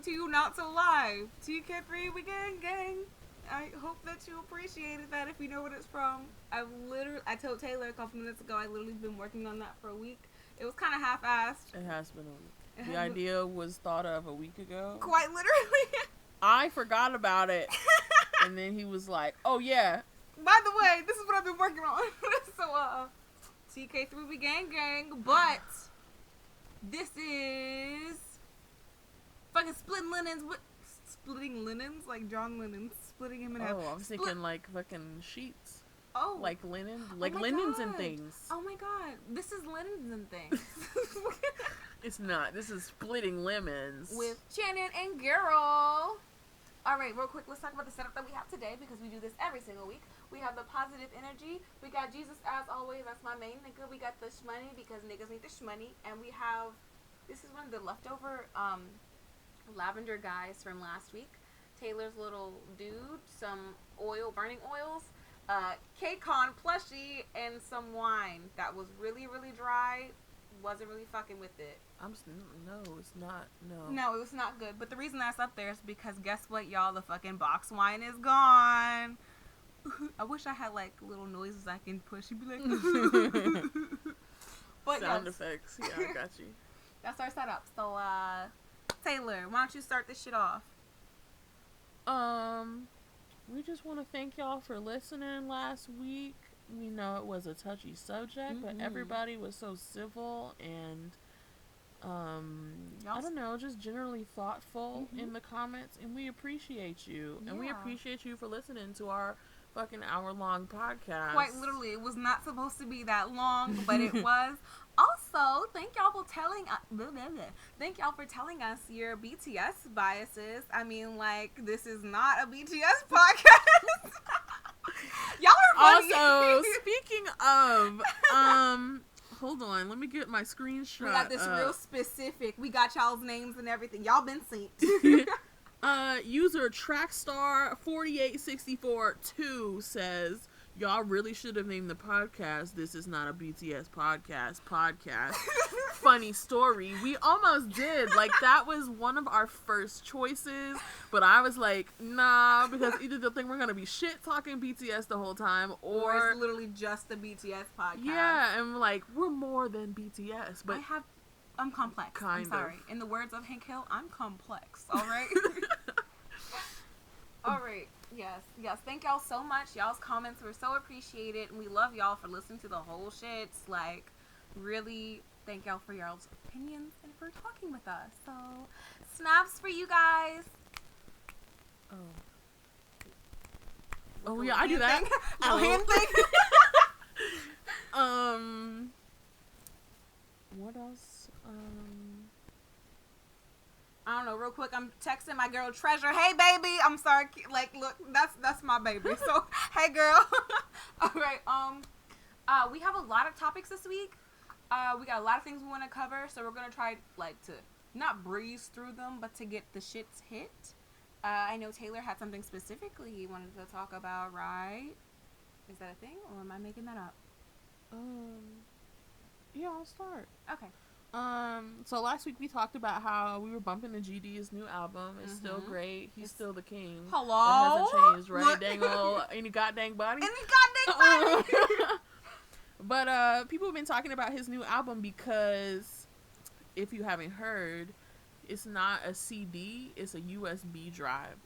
to you not so live. TK3, we gang. I hope that you appreciated that if you know what it's from. I told Taylor a couple minutes ago, I literally been working on that for a week. It was kind of half-assed. It has been a week. The idea was thought of a week ago. Quite literally. I forgot about it. And then he was like, oh yeah. By the way, this is what I've been working on. So, TK3, we gang. But this is fucking splitting linens. Splitting linens? Like John Lennon. Splitting him in half. Oh, I was thinking like fucking sheets. Oh. Like linen. Like linens and things. Oh my god. This is linens and things. It's not. This is splitting lemons. With Channon&Garol. Alright, real quick, let's talk about the setup that we have today because we do this every single week. We have the positive energy. We got Jesus as always. That's my main nigga. We got the shmoney because niggas need the shmoney. And we have, this is one of the leftover lavender guys from last week. Taylor's little dude, some burning oils, KCON plushie, and some wine that was really, really dry. Wasn't really fucking with it. No, it's not. No, it was not good. But the reason that's up there is because guess what, y'all? The fucking box wine is gone. I wish I had like little noises I can push. You'd be like, but sound effects. Yeah, I got you. That's our setup. So, Taylor, why don't you start this shit off? We just want to thank y'all for listening last week. We know it was a touchy subject, but everybody was so civil and, I don't know, just generally thoughtful in the comments, and we appreciate you. Yeah. And we appreciate you for listening to our fucking hour-long podcast. Quite literally. It was not supposed to be that long, but it was. Also, thank y'all for telling us your BTS biases. I mean, like, this is not a BTS podcast. Y'all are funny. Also, speaking of, hold on, let me get my screenshot. We got this real specific. We got y'all's names and everything. Y'all been synced. User Trackstar48642 says, y'all really should have named the podcast This Is Not a BTS Podcast. Funny story. We almost did. Like, that was one of our first choices, but I was like, nah, because either they think we're gonna be shit talking BTS the whole time, or it's literally just the BTS podcast. Yeah, and like, we're more than BTS, but I'm complex. I'm sorry. In the words of Hank Hill, I'm complex. All right? All right. Yes. Thank y'all so much. Y'all's comments were so appreciated, and we love y'all for listening to the whole shit. Like, really, thank y'all for y'all's opinions and for talking with us. So, snaps for you guys. Oh yeah, I do that. Hand thing. What else? I don't know. Real quick, I'm texting my girl Treasure. Hey, baby. I'm sorry. Like, look, that's my baby. So, hey, girl. All right. We have a lot of topics this week. We got a lot of things we want to cover. So we're gonna try like to not breeze through them, but to get the shits hit. I know Taylor had something specifically he wanted to talk about. Right? Is that a thing, or am I making that up? Yeah, I'll start. Okay. So last week we talked about how we were bumping the GD's new album. It's still great. He's still the king. Hello? It hasn't changed, right? Look. Dang old, any goddamn body. Any goddamn body. But, people have been talking about his new album because, if you haven't heard, it's not a CD, it's a USB drive.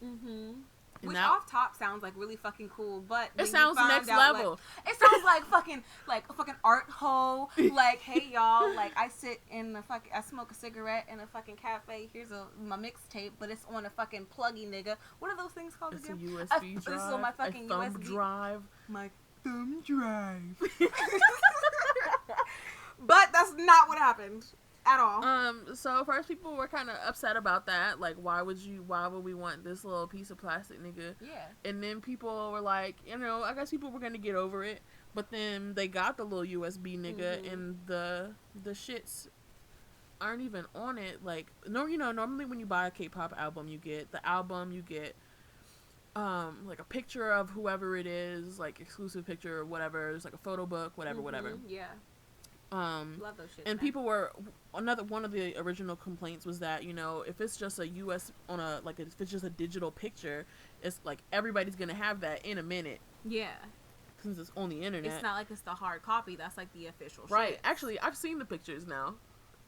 Which off top sounds like really fucking cool, but it sounds next level. Like, it sounds like a fucking art hole. Like, hey y'all, like I smoke a cigarette in a fucking cafe. Here's my mixtape, but it's on a fucking pluggy nigga. What are those things called again? It's a USB drive. This is on my fucking thumb USB drive. My thumb drive. But that's not what happened. At all. So first people were kind of upset about that. Like, why would we want this little piece of plastic, nigga? Yeah. And then people were like, you know, I guess people were gonna get over it. But then they got the little USB nigga, and the shits aren't even on it. Like, no, you know, normally when you buy a K-pop album, you get the album, you get like a picture of whoever it is, like exclusive picture or whatever. There's like a photo book, whatever. Yeah. Love those shit. And people were one of the original complaints was that, you know, if it's just a US on a like if it's just a digital picture, it's like everybody's gonna have that in a minute. Yeah. Since it's on the internet. It's not like it's the hard copy. That's like the official shit. Right. Actually, I've seen the pictures now.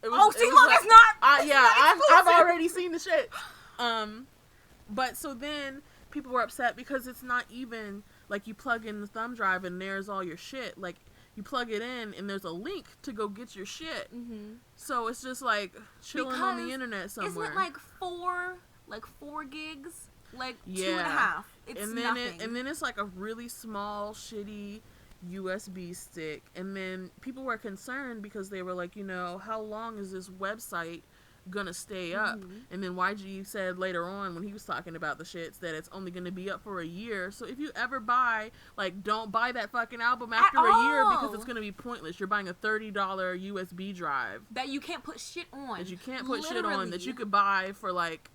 See, look, it's not. I've already seen the shit. But so then people were upset because it's not even like you plug in the thumb drive and there's all your shit. Like you plug it in and there's a link to go get your shit. Mm-hmm. So it's just like chilling on the internet somewhere. Isn't it like 4 gigs? Like 2.5. It's nothing. And then it's like a really small, shitty USB stick. And then people were concerned because they were like, you know, how long is this website gonna stay up? Mm-hmm. And then YG said later on when he was talking about the shits that it's only gonna be up for a year. So if you ever buy, like, don't buy that fucking album after a year because it's gonna be pointless. You're buying a $30 USB drive that you can't put shit on. That you can't put shit on that you could buy for like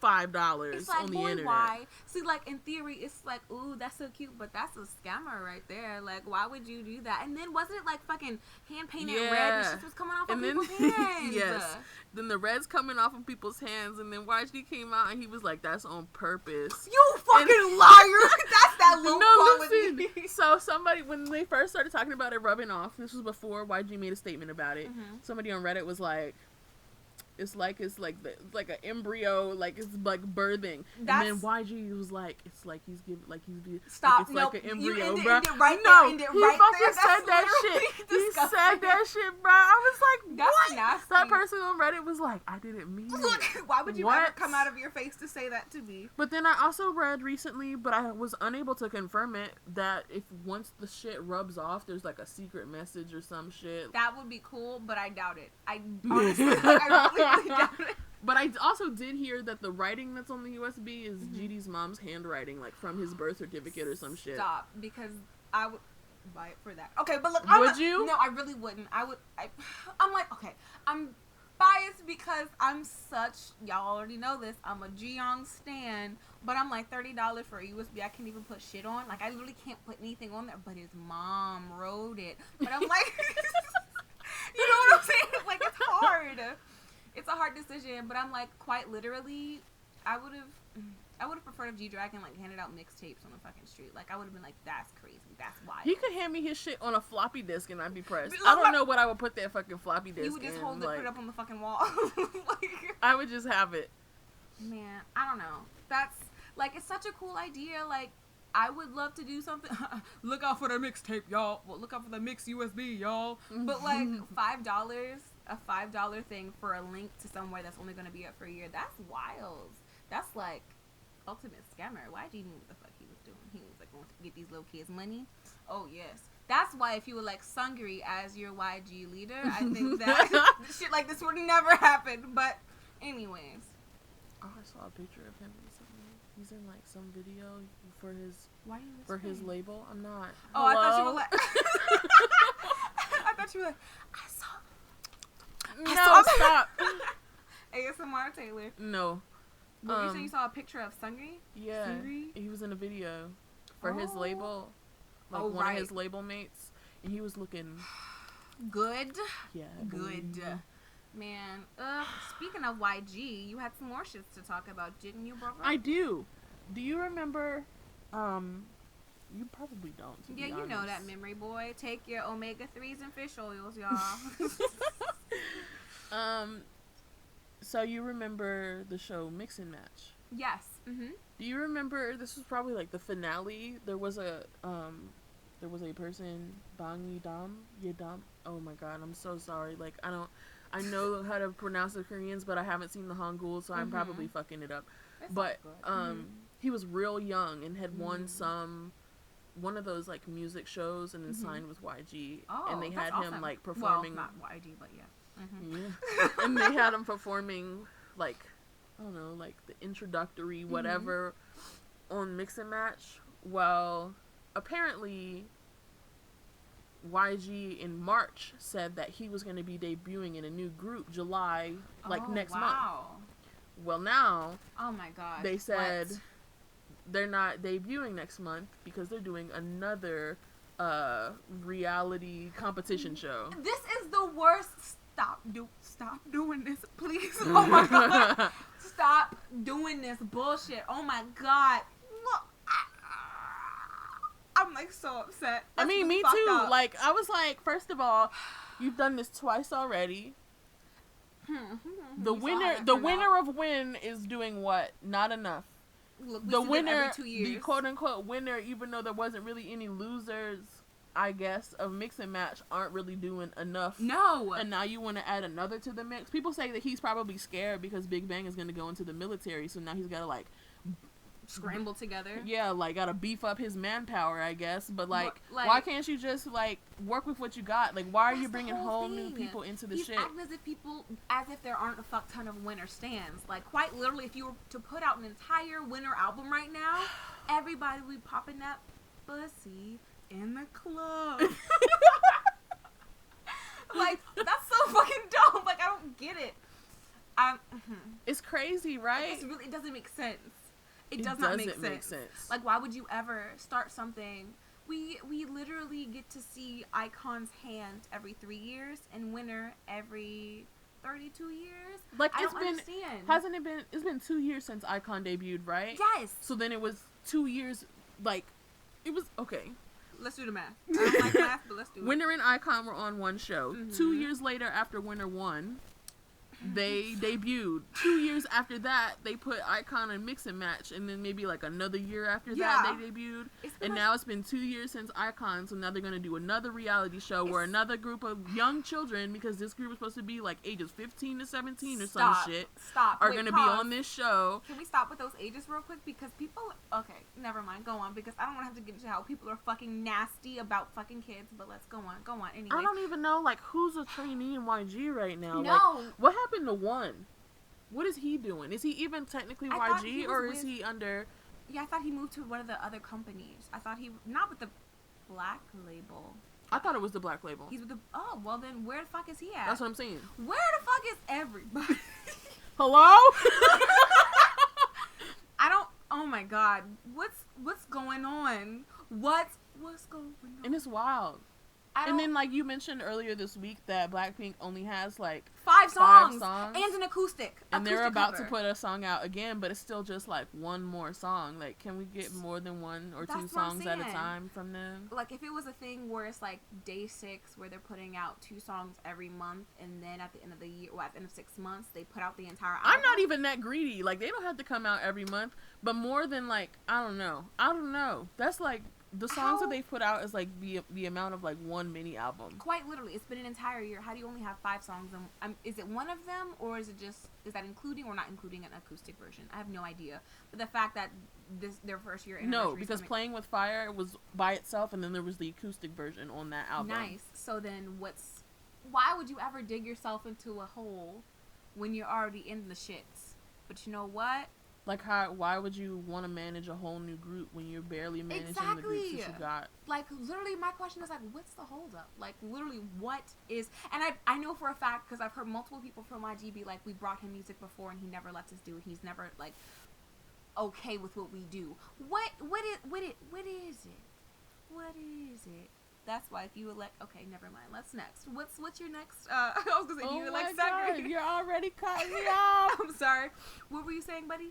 $5 it's like, on the boy, internet. Why? See, like, in theory, it's like, ooh, that's so cute, but that's a scammer right there. Like, why would you do that? And then wasn't it like fucking hand-painted red and shit was coming off of people's hands? Yes. Then the red's coming off of people's hands, and then YG came out and he was like, that's on purpose. You fucking liar! That's that low quality. Listen. So somebody, when they first started talking about it rubbing off, this was before YG made a statement about it, somebody on Reddit was like, it's like an embryo, like it's like birthing. And then YG was like, it's like he's giving, like he's being, stop, like it's like an embryo, bro. He fucking said that shit. He said that shit, bro. I was like, that's what? Nasty. That person on Reddit was like, I didn't mean Look, it. Why would you ever come out of your face to say that to me? But then I also read recently, but I was unable to confirm it, that if once the shit rubs off, there's like a secret message or some shit. That would be cool, but I doubt it. I honestly, I really doubt it. But I also did hear that the writing that's on the USB is GD's mom's handwriting, like from his birth certificate or some shit. Stop, because I would buy it for that. Okay, but look, would you? No, I really wouldn't. I'm like, okay, I'm biased because I'm such, y'all already know this, I'm a Jiyoung stan, but I'm like $30 for a USB I can't even put shit on. Like, I literally can't put anything on there, but his mom wrote it. But I'm like, you know what I'm saying? Like, it's hard. It's a hard decision, but I'm like, quite literally, I would have preferred if G-Dragon like handed out mixtapes on the fucking street. Like, I would have been like, that's crazy, that's wild. He could hand me his shit on a floppy disk and I'd be pressed. I don't know what I would put that fucking floppy disk in. You would just hold it, put it up on the fucking wall. Like, I would just have it. Man, I don't know. That's like, it's such a cool idea. Like, I would love to do something. Look out for the mixtape, y'all. Well, look out for the mix USB, y'all. But like $5. A $5 thing for a link to somewhere that's only going to be up for a year. That's wild. That's like ultimate scammer. Why do you know what the fuck he was doing? He was like going to get these little kids money. Oh yes. That's why if you would like Sungri as your YG leader, I think that shit like this would never happen. But anyways. Oh, I saw a picture of him recently. He's in like some video for his label. I'm not. Oh, hello? I thought you were like I thought you were like, I saw. No, stop. ASMR Taylor. No. But you said you saw a picture of Sungri? Yeah. Sungri? He was in a video for his label. Like one of his label mates. And he was looking good. Yeah. Good. Man. Speaking of YG, you had some more shits to talk about, didn't you, brother? I do. Do you remember you probably don't, to be honest. You know that, memory boy. Take your omega-3s and fish oils, y'all. So you remember the show Mix and Match? Yes. Mm-hmm. Do you remember, this was probably like the finale, there was a person, Bang Yedam. Oh my god, I'm so sorry. Like, I know how to pronounce the Koreans, but I haven't seen the Hangul, so I'm probably fucking it up. That's but he was real young and had won one of those like music shows and then signed with YG. Oh, and they had him like performing. Well, not YG, but yeah. Yeah. And they had him performing like, I don't know, like the introductory whatever on Mix and Match. Well, apparently YG in March said that he was going to be debuting in a new group July, like next month. Well, now, oh my god, they said they're not debuting next month because they're doing another reality competition show. This is the worst. Stop doing this, please. Oh my god. Stop doing this bullshit. Oh my god. I'm like so upset. I mean, me too. Up. Like, I was like, first of all, you've done this twice already. The winner of Win is doing what? Not enough. Look, the winner, every 2 years. the quote unquote winner, even though there wasn't really any losers, I guess, of mix and match, aren't really doing enough. No. And now you want to add another to the mix. People say that he's probably scared because Big Bang is going to go into the military, so now he's got to like scramble together. Yeah, like gotta beef up his manpower, I guess. But like why can't you just like work with what you got? Like, why are you bringing whole new people into the shit? Acting as if there aren't a fuck ton of winner stands. Like, quite literally, if you were to put out an entire winner album right now, everybody would be popping that pussy in the club. Like, that's so fucking dumb. Like, I don't get it. It's crazy, right? It doesn't make sense. It does not make sense. Like, why would you ever start something? We literally get to see Icon's hand every 3 years and winner every 32 years. Like, I don't understand. Hasn't it been? It's been 2 years since Icon debuted, right? Yes. So then it was 2 years. Like, it was okay. Let's do the math. I don't like math, but let's do it. Winner and Icon were on one show. 2 years later, after Winner won, they debuted. 2 years after that, they put Icon in Mix and Match, and then maybe like another year after that, they debuted. And now it's been 2 years since Icon, so now they're gonna do another reality show where another group of young children, because this group is supposed to be like ages 15 to 17 or some shit, are gonna be on this show. Can we stop with those ages real quick? Because people, okay, never mind, go on, because I don't want to have to get into how people are fucking nasty about fucking kids, but let's go on, anyway. I don't even know, like, who's a trainee in YG right now? No. Like, what happened to One? What is he doing? Is he even technically YG, or is he under... Yeah, I thought he moved to one of the other companies. I thought he... Not with the Black Label. I thought it was the Black Label. He's with the... Oh, well then, where the fuck is he at? That's what I'm saying. Where the fuck is everybody? Hello? I don't... Oh my god. What's going on? What's going on? And it's wild. And then, like, you mentioned earlier this week that Blackpink only has, like, 5 songs. And an acoustic. And they're about to put a song out again, but it's still just, like, one more song. Like, can we get more than 1 or 2 songs at a time from them? Like, if it was a thing where it's, like, day 6, where they're putting out 2 songs every month, and then at the end of the year, or at the end of 6 months, they put out the entire album. I'm not even that greedy. Like, they don't have to come out every month, but more than, like, I don't know. That's, like... The songs that they've put out is like the amount of like one mini album. Quite literally, it's been an entire year. How do you only have 5 songs? And is it one of them, or is that including or not including an acoustic version? I have no idea. But the fact that their first year anniversary. No, because Playing with Fire was by itself, and then there was the acoustic version on that album. Nice. So then, why would you ever dig yourself into a hole when you're already in the shits? But you know what? Like, why would you want to manage a whole new group when you're barely managing the groups that you got? Like, literally, my question is, like, what's the holdup? Like, literally, what is... And I know for a fact, because I've heard multiple people from YG be like, we brought him music before, and he never lets us do it. He's never, like, okay with what we do. What is it? What is it? That's why if you elect... Okay, never mind. Let's next. What's your next... I was going to say, you elect Sangre. You're already cutting me off. I'm sorry. What were you saying, buddy?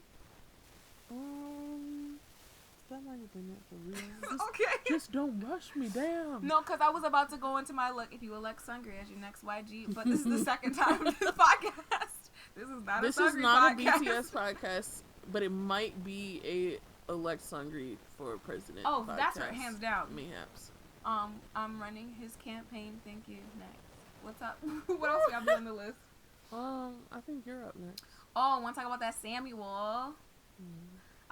That might have been it for real. Okay. Just don't rush me down. No, because I was about to go into my look. If you elect Sangre as your next YG, but this is the second time in this podcast. This is not a Sangre podcast. This is not a BTS podcast, but it might be a elect Sangre for president. Oh, podcast. That's right, hands down. Mayhaps. I'm running his campaign. Thank you. Next. What's up? What else we have on the list? I think you're up next. Oh, I want to talk about that Samuel.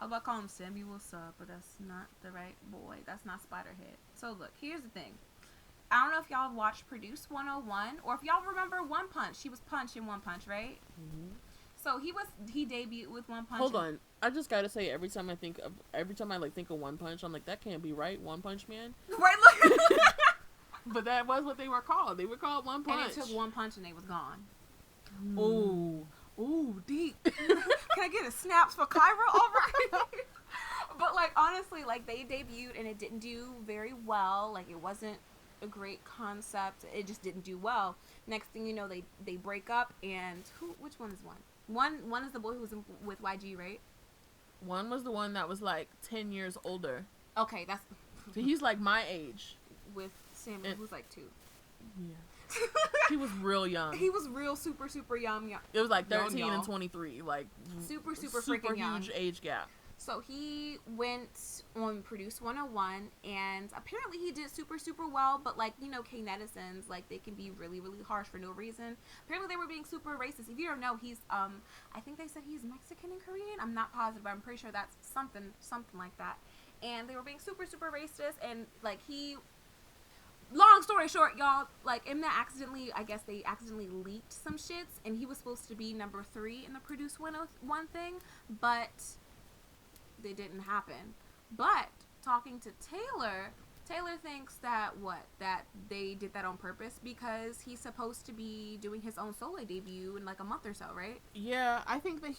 I was about to call him Samuel Sub, but that's not the right boy. That's not Spiderhead. So look, here's the thing. I don't know if y'all have watched Produce 101, or if y'all remember One Punch. He was Punch in One Punch, right? Mm-hmm. So he debuted with One Punch. Hold on, I just gotta say, every time I think of One Punch, I'm like, that can't be right. One Punch Man. Right, look. But that was what they were called. They were called One Punch. And it took one punch and they was gone. Ooh, deep. Can I get a snaps for Kyra? All right. But like honestly, like they debuted and it didn't do very well. Like it wasn't a great concept. It just didn't do well. Next thing you know, they break up and which one is one? One is the boy who was with YG, right? One was the one that was like 10 years older. Okay, that's so he's like my age. With Samuel, who's like 2. Yeah. He was real young. He was real super young. It was like 13 and 23, like super freaking young. Huge age gap. So he went on Produce 101, and apparently he did super well, but like, you know, K-netizens, like, they can be really harsh for no reason. Apparently they were being super racist. If you don't know, he's, I think they said he's Mexican and Korean. I'm not positive, but I'm pretty sure that's something like that. And they were being super racist, and like long story short, y'all, like Mnet they accidentally leaked some shits, and he was supposed to be number 3 in the Produce 101 thing, but they didn't happen. But talking to Taylor thinks that they did that on purpose because he's supposed to be doing his own solo debut in like a month or so, right? Yeah, I think that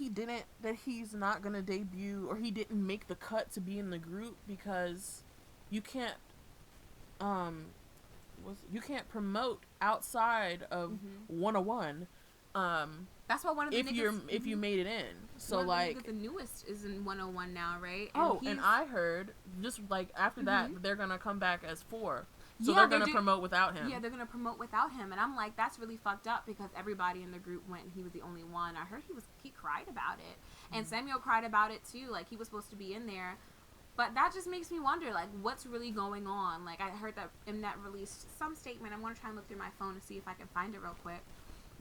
he's not gonna debut, or he didn't make the cut to be in the group because you can't promote outside of 101. That's what one of the if you made it in. So like the newest is in 101 now, right? And I heard just like after that they're gonna come back as 4. So yeah, they're gonna promote without him. Yeah, they're gonna promote without him, and I'm like, that's really fucked up because everybody in the group went and he was the only one. I heard he cried about it, and Samuel cried about it too. Like he was supposed to be in there, but that just makes me wonder, like, what's really going on? Like I heard that Mnet released some statement. I'm gonna try and look through my phone to see if I can find it real quick.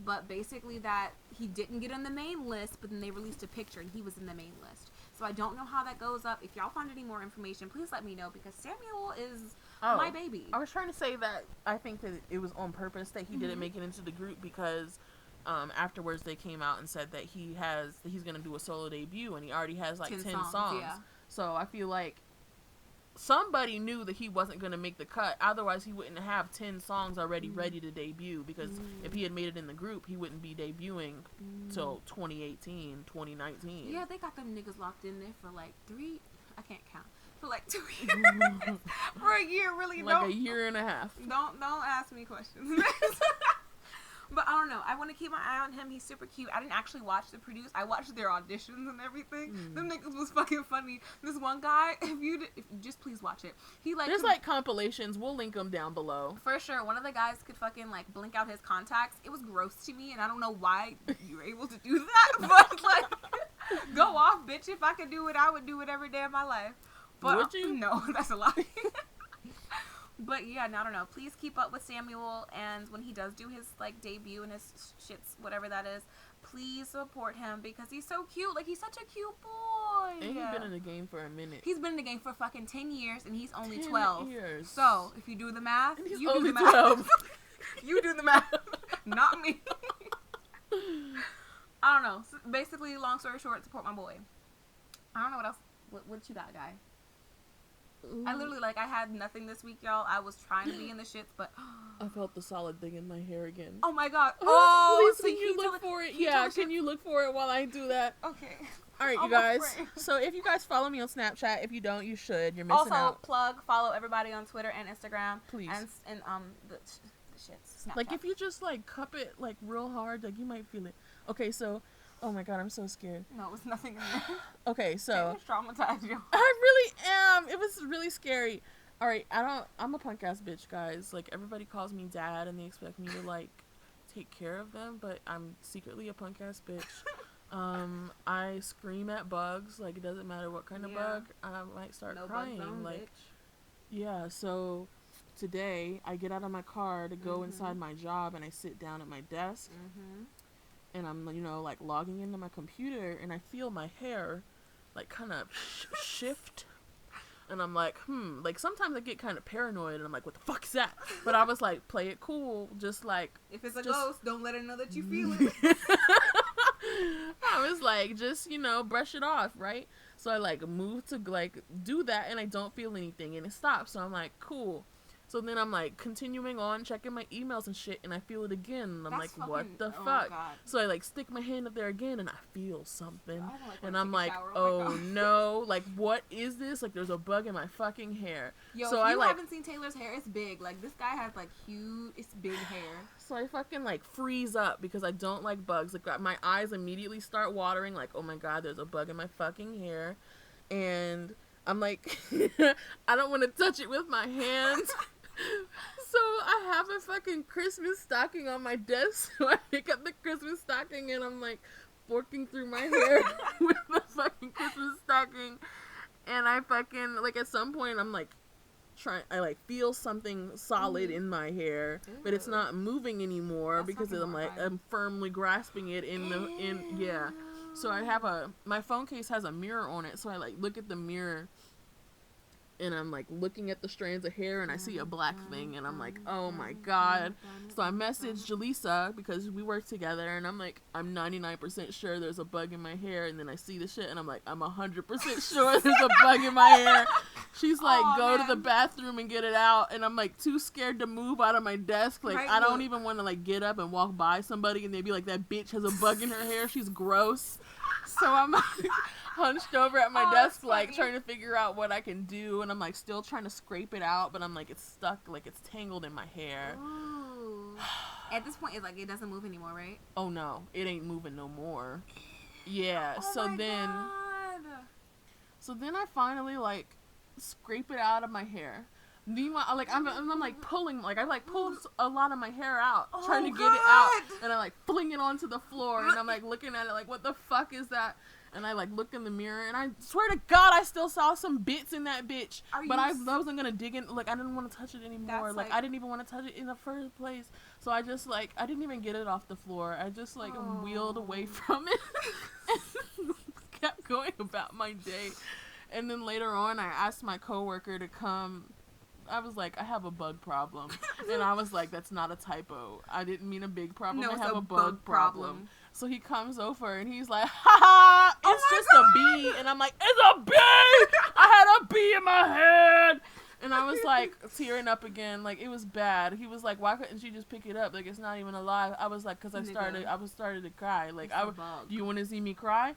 But basically that he didn't get on the main list, but then they released a picture and he was in the main list. So I don't know how that goes up. If y'all find any more information, please let me know because Samuel is my baby. I was trying to say that I think that it was on purpose that he didn't make it into the group because afterwards they came out and said that he's going to do a solo debut and he already has like 10 songs. Yeah. So I feel like somebody knew that he wasn't going to make the cut. Otherwise, he wouldn't have 10 songs already ready to debut because if he had made it in the group, he wouldn't be debuting till 2018, 2019. Yeah, they got them niggas locked in there for like 3, I can't count, for like 2 years. For a year, really. Like a year and a half. Don't ask me questions. But I don't know. I want to keep my eye on him. He's super cute. I didn't actually watch the Produce. I watched their auditions and everything. Them niggas was fucking funny. This one guy, if you just please watch it. There's like compilations. We'll link them down below. For sure. One of the guys could fucking like blink out his contacts. It was gross to me, and I don't know why you were able to do that. But like, go off, bitch. If I could do it, I would do it every day of my life. But would you? No, that's a lie. But yeah, I don't know. Please keep up with Samuel, and when he does do his like debut and his shits, whatever that is, please support him because he's so cute. Like he's such a cute boy. And he's been in the game for a minute. He's been in the game for fucking 10 years, and he's only 10 12 years. So if you do the math, he's you only do the math. 12. You do the math, not me. I don't know. So basically, long story short, support my boy. I don't know what else. What you got, guy? Ooh. I literally, like, I had nothing this week, y'all. I was trying to be in the shits, but... I felt the solid thing in my hair again. Oh, my God. Oh, please, can you look for it? Yeah, can you look for it while I do that? Okay. All right, you guys. So, if you guys follow me on Snapchat, if you don't, you should. You're missing out. Also, follow everybody on Twitter and Instagram. Please. And the shits, Snapchat. Like, if you just, like, cup it, like, real hard, like, you might feel it. Okay, so... Oh my God, I'm so scared. No, it was nothing in there. Okay, so... It traumatized you. I really am. It was really scary. Alright, I'm a punk ass bitch, guys. Like, everybody calls me dad and they expect me to, like, take care of them, but I'm secretly a punk ass bitch. I scream at bugs. Like, it doesn't matter what kind of bug. I might start crying. Zone, like, bitch. Yeah, so today I get out of my car to go inside my job and I sit down at my desk. And I'm, you know, like, logging into my computer, and I feel my hair, like, kind of shift. And I'm like, like, sometimes I get kind of paranoid, and I'm like, what the fuck is that? But I was like, play it cool, just like... If it's a ghost, don't let it know that you feel it. I was like, just, you know, brush it off, right? So I, like, move to, like, do that, and I don't feel anything, and it stops. So I'm like, cool. So then I'm like continuing on checking my emails and shit, and I feel it again, and I'm That's like, what the oh fuck? God. So I like stick my hand up there again, and I feel something, and I'm like, oh no, like what is this? Like there's a bug in my fucking hair. Yo, so if you I haven't seen Taylor's hair, it's big. Like this guy has like huge, it's big hair. So I fucking like freeze up because I don't like bugs. Like my eyes immediately start watering. Like, oh my God, there's a bug in my fucking hair, and I'm like, I don't want to touch it with my hands. So I have a fucking Christmas stocking on my desk. So I pick up the Christmas stocking and I'm like forking through my hair with the fucking Christmas stocking. And I fucking, like at some point I'm like I like feel something solid in my hair, but it's not moving anymore because I'm like I'm firmly grasping it yeah. So I have my phone case has a mirror on it, so I like look at the mirror and I'm like looking at the strands of hair and I see a black thing and I'm like, oh my God. So I messaged Jaleesa because we work together and I'm like, I'm 99% sure there's a bug in my hair, and then I see the shit and I'm like, I'm 100% sure there's a bug in my hair. She's like, go to the bathroom and get it out, and I'm like too scared to move out of my desk. Like I don't even want to like get up and walk by somebody and they'd be like, that bitch has a bug in her hair, she's gross. So I'm like hunched over at my desk, like trying to figure out what I can do, and I'm like still trying to scrape it out, but I'm like it's stuck, like it's tangled in my hair. Ooh. At this point, it's like it doesn't move anymore, right? Oh no, it ain't moving no more. Yeah. So then I finally like scrape it out of my hair. Meanwhile, like I'm like pulling, like I like pulled a lot of my hair out, trying to get it out, and I like fling it onto the floor, and I'm like looking at it like, what the fuck is that? And I like look in the mirror, and I swear to God, I still saw some bits in that bitch. But I wasn't gonna dig in. Like I didn't want to touch it anymore. Like I didn't even want to touch it in the first place. So I just like I didn't even get it off the floor. I just like wheeled away from it and kept going about my day. And then later on, I asked my coworker to come. I was like, I have a bug problem. And I was like, that's not a typo. I didn't mean a big problem. No, I it's have a a bug problem. So he comes over and he's like, ha ha, it's just a bee. And I'm like, it's a bee! I had a bee in my head! And I was like, tearing up again. Like, it was bad. He was like, why couldn't she just pick it up? Like, it's not even alive. I was like, because I was started to cry. Like, do you want to see me cry?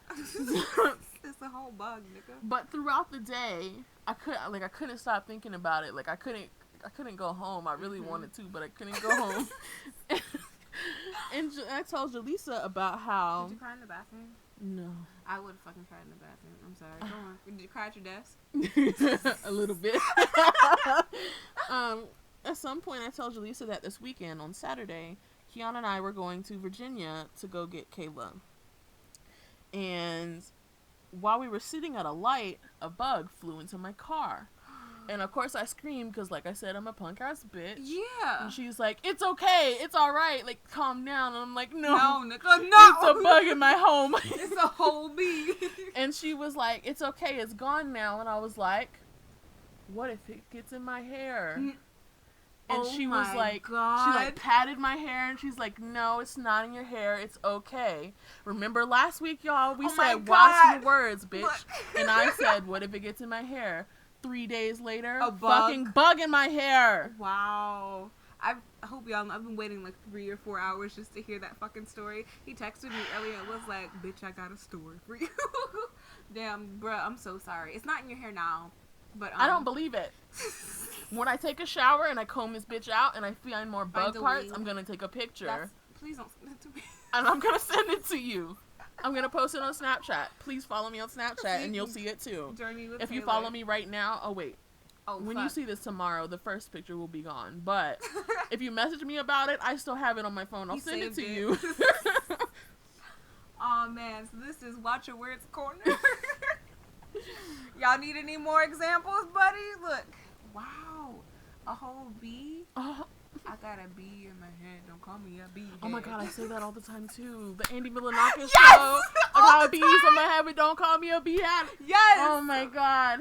It's a whole bug, nigga. But throughout the day, I couldn't stop thinking about it. Like, I couldn't go home. I really wanted to, but I couldn't go home. And I told Jaleesa about how... Did you cry in the bathroom? No. I would fucking cry in the bathroom. I'm sorry. Go on. Did you cry at your desk? A little bit. At some point, I told Jaleesa that this weekend, on Saturday, Kiana and I were going to Virginia to go get Kayla. And while we were sitting at a light, a bug flew into my car. And of course I screamed because, like I said, I'm a punk ass bitch. Yeah. And she's like, it's okay, it's alright, like calm down. And I'm like, no, nigga, no. It's a bug in my home. It's a whole bee. And she was like, it's okay, it's gone now. And I was like, what if it gets in my hair? And she was like, God. She like patted my hair and she's like, no, it's not in your hair, it's okay. Remember last week, y'all, we said watch your words, bitch. Look. And I said, what if it gets in my hair? 3 days later, a fucking bug in my hair. Wow. I hope y'all know, I've been waiting like 3 or 4 hours just to hear that fucking story. He texted me earlier and was like, bitch, I got a story for you. Damn, bruh, I'm so sorry. It's not in your hair now, but I don't believe it. When I take a shower and I comb this bitch out and I find more bug parts, I'm gonna take a picture. Please don't send it to me. And I'm gonna send it to you. I'm going to post it on Snapchat. Please follow me on Snapchat and you'll see it too. If you follow me right now, when you see this tomorrow, the first picture will be gone. But if you message me about it, I still have it on my phone. I'll send it to you. Oh man, so this is Watch Your Words Corner. Y'all need any more examples, buddy? Look. Wow. A whole bee? I got a bee in my head. Don't call me a bee head. Oh my God, I say that all the time too. The Andy Milanakis show. I got bees on my head, but don't call me a bee head. Yes. Oh my God.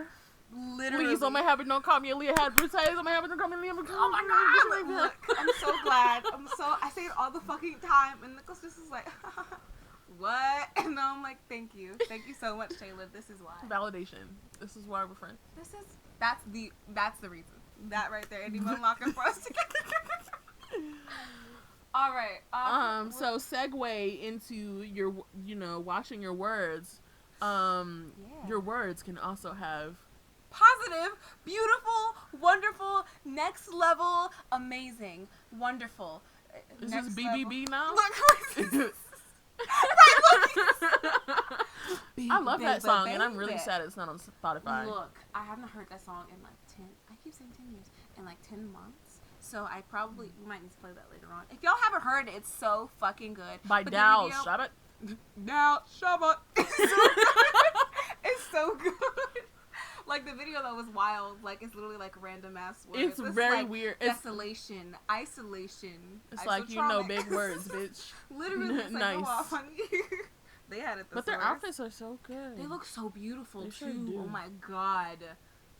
Literally. Leaves on my head, but don't call me a Leah head. Bruce on my head, but don't call me a Leah. Oh my God. Look, I'm so glad. I say it all the fucking time, and Nicholas just is like, what? And then I'm like, thank you. Thank you so much, Taylor. This is why. Validation. This is why we're friends. That's the reason. That right there. Anyone unlocking for us together. All right. So segue into your, watching your words. Your words can also have positive, beautiful, wonderful, next level, amazing, wonderful. Is this BBB now? Look, I love that song, and I'm really sad it's not on Spotify. Look, I haven't heard that song in like 10, I keep saying 10 years, in like 10 months. So we might need to play that later on. If y'all haven't heard it, it's so fucking good. By Dal Shabbat. Dal Shabbat. It's so good. Like, the video, though, was wild. Like, it's literally, like, random ass words. It's very weird. Desolation, isolation. It's like, big words, bitch. Literally, it's like, go off on you. They had it. But their outfits are so good. They look so beautiful, too. Sure do. Oh, my God.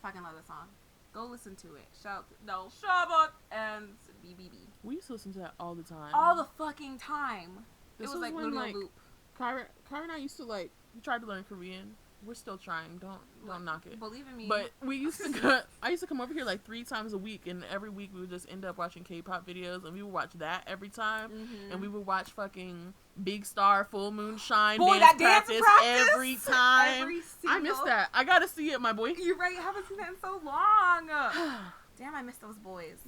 Fucking love this song. Go listen to it. Shout out to Dal Shabbat and BBB. We used to listen to that all the time. All the fucking time. This it was like literally a loop. Kyra and I used to, we tried to learn Korean. We're still trying. Don't knock it. Believe in me. But I used to come over here like 3 times a week, and every week we would just end up watching K-pop videos, and we would watch that every time, and we would watch fucking Big Star, Full Moon Shine, dance practice every time. I missed that. I gotta see it, my boy. You're right. I haven't seen that in so long. Damn, I miss those boys.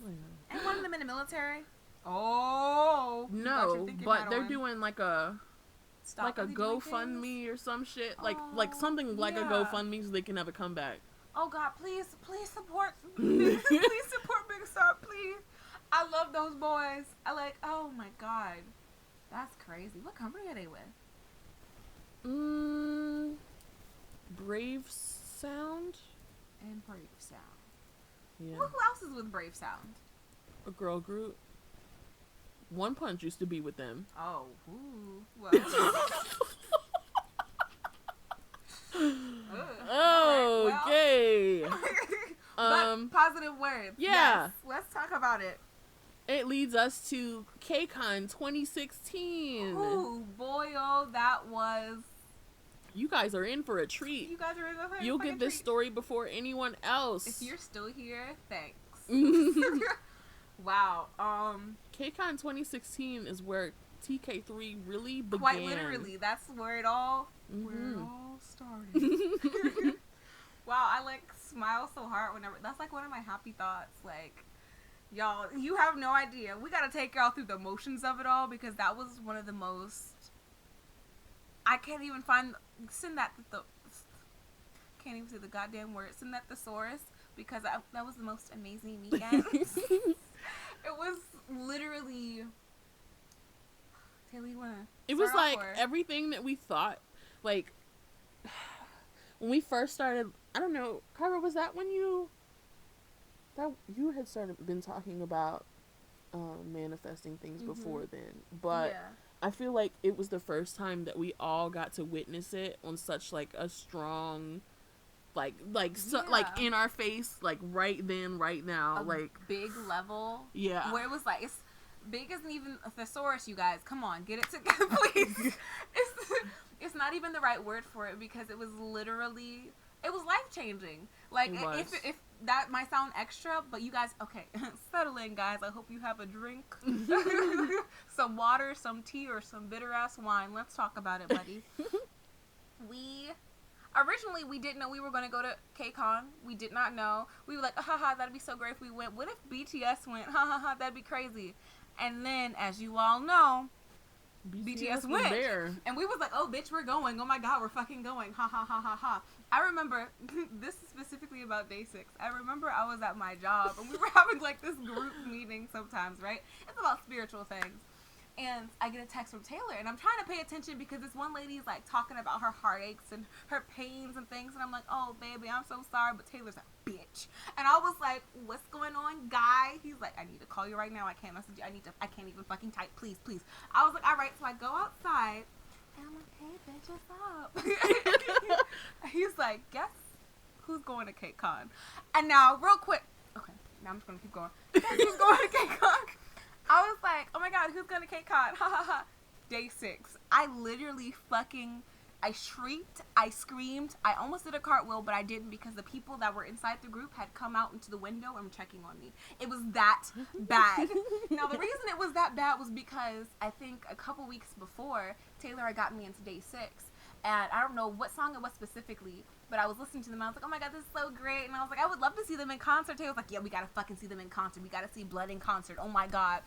And one of them in the military. Oh no, but they're doing like a GoFundMe or some shit, like something like a GoFundMe so they can have a comeback. Oh God, please support, please support Big Star, please. I love those boys. Oh my God, that's crazy. What company are they with? Brave Sound. And Brave Sound. Yeah. Well, who else is with Brave Sound? A girl group. One Punch used to be with them. Oh, ooh. Well. Okay. But positive words. Yeah. Yes, let's talk about it. It leads us to KCON 2016. Ooh, boy, oh, that was. You guys are in for a treat. You guys are in for a You'll get this story before anyone else. If you're still here, thanks. Wow. KCON 2016 is where TK3 really began. Quite literally, that's where it all started. Wow, I smile so hard whenever. That's one of my happy thoughts. Y'all, you have no idea. We gotta take y'all through the motions of it all because that was one of the most. I can't even send that can't even say the goddamn word. Send that thesaurus because that was the most amazing weekend. It was literally. Taylor, you wanna? It was everything that we thought. When we first started, I don't know, Kyra, was that when you had been talking about manifesting things before then? But yeah. I feel like it was the first time that we all got to witness it on such a strong. In our face, right then, right now, big level. Yeah. Where it was it's big isn't even a thesaurus, you guys. Come on, get it together, please. It's not even the right word for it because it was literally, it was life changing. If that might sound extra, but you guys, okay, settle in, guys. I hope you have a drink, some water, some tea, or some bitter ass wine. Let's talk about it, buddy. Originally, we didn't know we were going to go to KCON. We did not know. We were like, haha, that'd be so great if we went. What if BTS went? Ha ha ha, that'd be crazy. And then, as you all know, BTS went. There. And we was like, oh, bitch, we're going. Oh, my God, we're fucking going. Ha ha ha ha ha. I remember, this is specifically about day 6. I remember I was at my job, and we were having, this group meeting sometimes, right? It's about spiritual things. And I get a text from Taylor, and I'm trying to pay attention because this one lady is talking about her heartaches and her pains and things, and I'm like, oh baby, I'm so sorry, but Taylor's a bitch. And I was like, what's going on, guy? He's like, I need to call you right now. I can't message you. I can't even fucking type. Please. I was like, all right. So I go outside, and I'm like, hey bitch, what's up? He's like, guess who's going to KCON? And now, real quick, okay, now I'm just gonna keep going. Guess who's going to KCON? I was like, oh my God, who's going to KCON? Ha ha ha. Day 6. I literally fucking, I shrieked, I screamed, I almost did a cartwheel, but I didn't because the people that were inside the group had come out into the window and were checking on me. It was that bad. Now, the reason it was that bad was because I think a couple weeks before, Taylor had got me into day 6. And I don't know what song it was specifically, but I was listening to them. I was like, oh my God, this is so great. And I was like, I would love to see them in concert. Taylor was like, yeah, we got to fucking see them in concert. We got to see Blood in concert. Oh my God.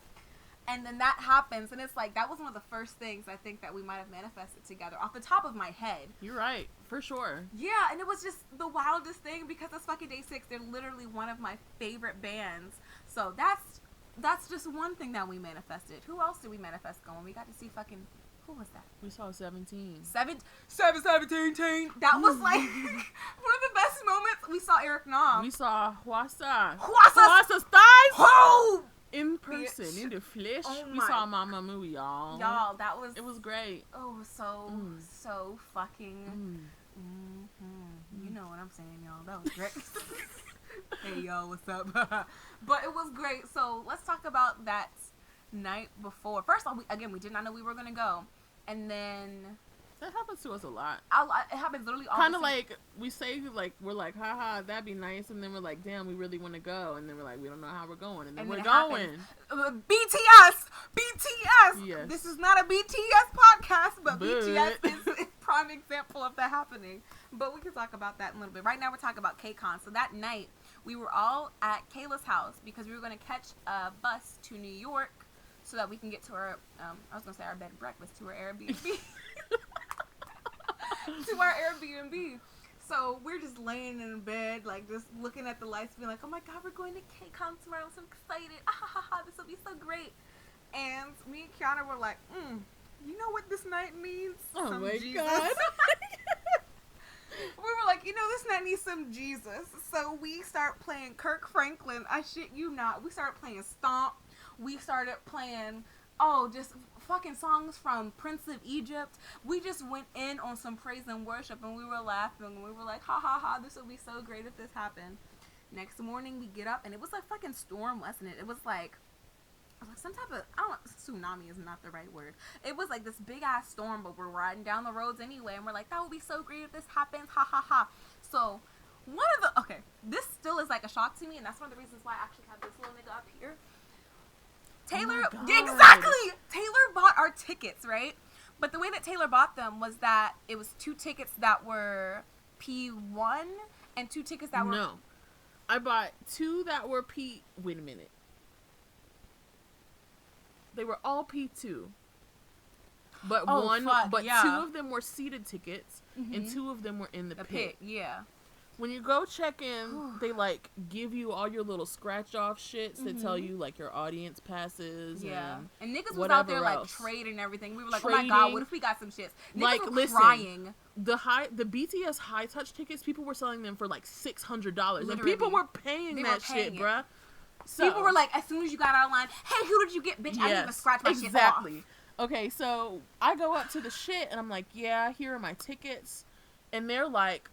And then that happens, and it's like, that was one of the first things I think that we might have manifested together off the top of my head. You're right, for sure. Yeah, and it was just the wildest thing because it's fucking day 6. They're literally one of my favorite bands. So that's just one thing that we manifested. Who else did we manifest going? We got to see fucking, who was that? We saw 17. 17. That was like one of the best moments. We saw Eric Nam. We saw Hwasa Hwasa's thighs. Oh! In person, in the flesh. We saw Mama Moo, y'all. Y'all, that was... It was great. Oh, so fucking... You know what I'm saying, y'all. That was great. Hey, y'all, what's up? But it was great. So, let's talk about that night before. First of all, we did not know we were going to go. And then... That happens to us a lot. It happens literally all kind of like, we say, like, we're like, haha, that'd be nice. And then we're like, damn, we really want to go. And then we're like, we don't know how we're going. And then we're going. BTS! Yes. This is not a BTS podcast, but BTS is a prime example of that happening. But we can talk about that in a little bit. Right now, we're talking about KCON. So that night, we were all at Kayla's house because we were going to catch a bus to New York so that we can get to our, I was going to say our bed and breakfast, to our Airbnb. To our Airbnb. So we're just laying in bed, like just looking at the lights, being like, oh my God, we're going to KCON tomorrow. I'm so excited. This will be so great. And me and Kiana were like, you know what this night needs? Oh some my Jesus. God. We were like, this night needs some Jesus. So we start playing Kirk Franklin. I shit you not. We started playing Stomp. We started playing, just fucking songs from Prince of Egypt. We just went in on some praise and worship, and we were laughing. We were like, this would be so great if this happened. Next morning, we get up, and it was a fucking storm, wasn't it? It was like some type of, tsunami is not the right word. It was like this big-ass storm, but we're riding down the roads anyway, and we're like, that would be so great if this happens, So, this still is like a shock to me, and that's one of the reasons why I actually have this little nigga up here. Taylor, exactly! Taylor bought our tickets, right? But the way that Taylor bought them was that it was 2 tickets that were P1 and 2 tickets that were... No. I bought 2 that were wait a minute. They were all P2. But 2 of them were seated tickets, and 2 of them were in the pit. Yeah. When you go check in, they, like, give you all your little scratch-off shits that tell you, like, your audience passes and niggas was out there, like, trading and everything. We were like, oh, my God, what if we got some shits? Niggas like, were listen, crying. The BTS high-touch tickets, people were selling them for, like, $600. Literally. And people were paying that shit, bruh. So, people were like, as soon as you got out of line, hey, who did you get? Bitch, I didn't even scratch my shit off. Okay, so I go up to the shit, and I'm like, yeah, here are my tickets. And they're like,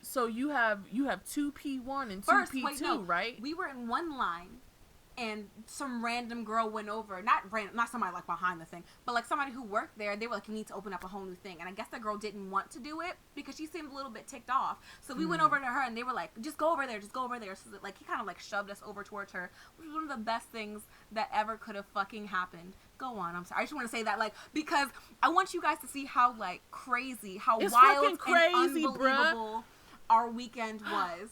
so you have 2 P1 and 2 P2, right? We were in one line, and some random girl went over. Not somebody like behind the thing, but like somebody who worked there. They were like, you need to open up a whole new thing. And I guess the girl didn't want to do it because she seemed a little bit ticked off. So we went over to her, and they were like, just go over there. So like he kind of like shoved us over towards her, which was one of the best things that ever could have fucking happened. Go on, I'm sorry. I just want to say that, like, because I want you guys to see how, like, crazy, how it's wild and crazy, unbelievable bruh. Our weekend was.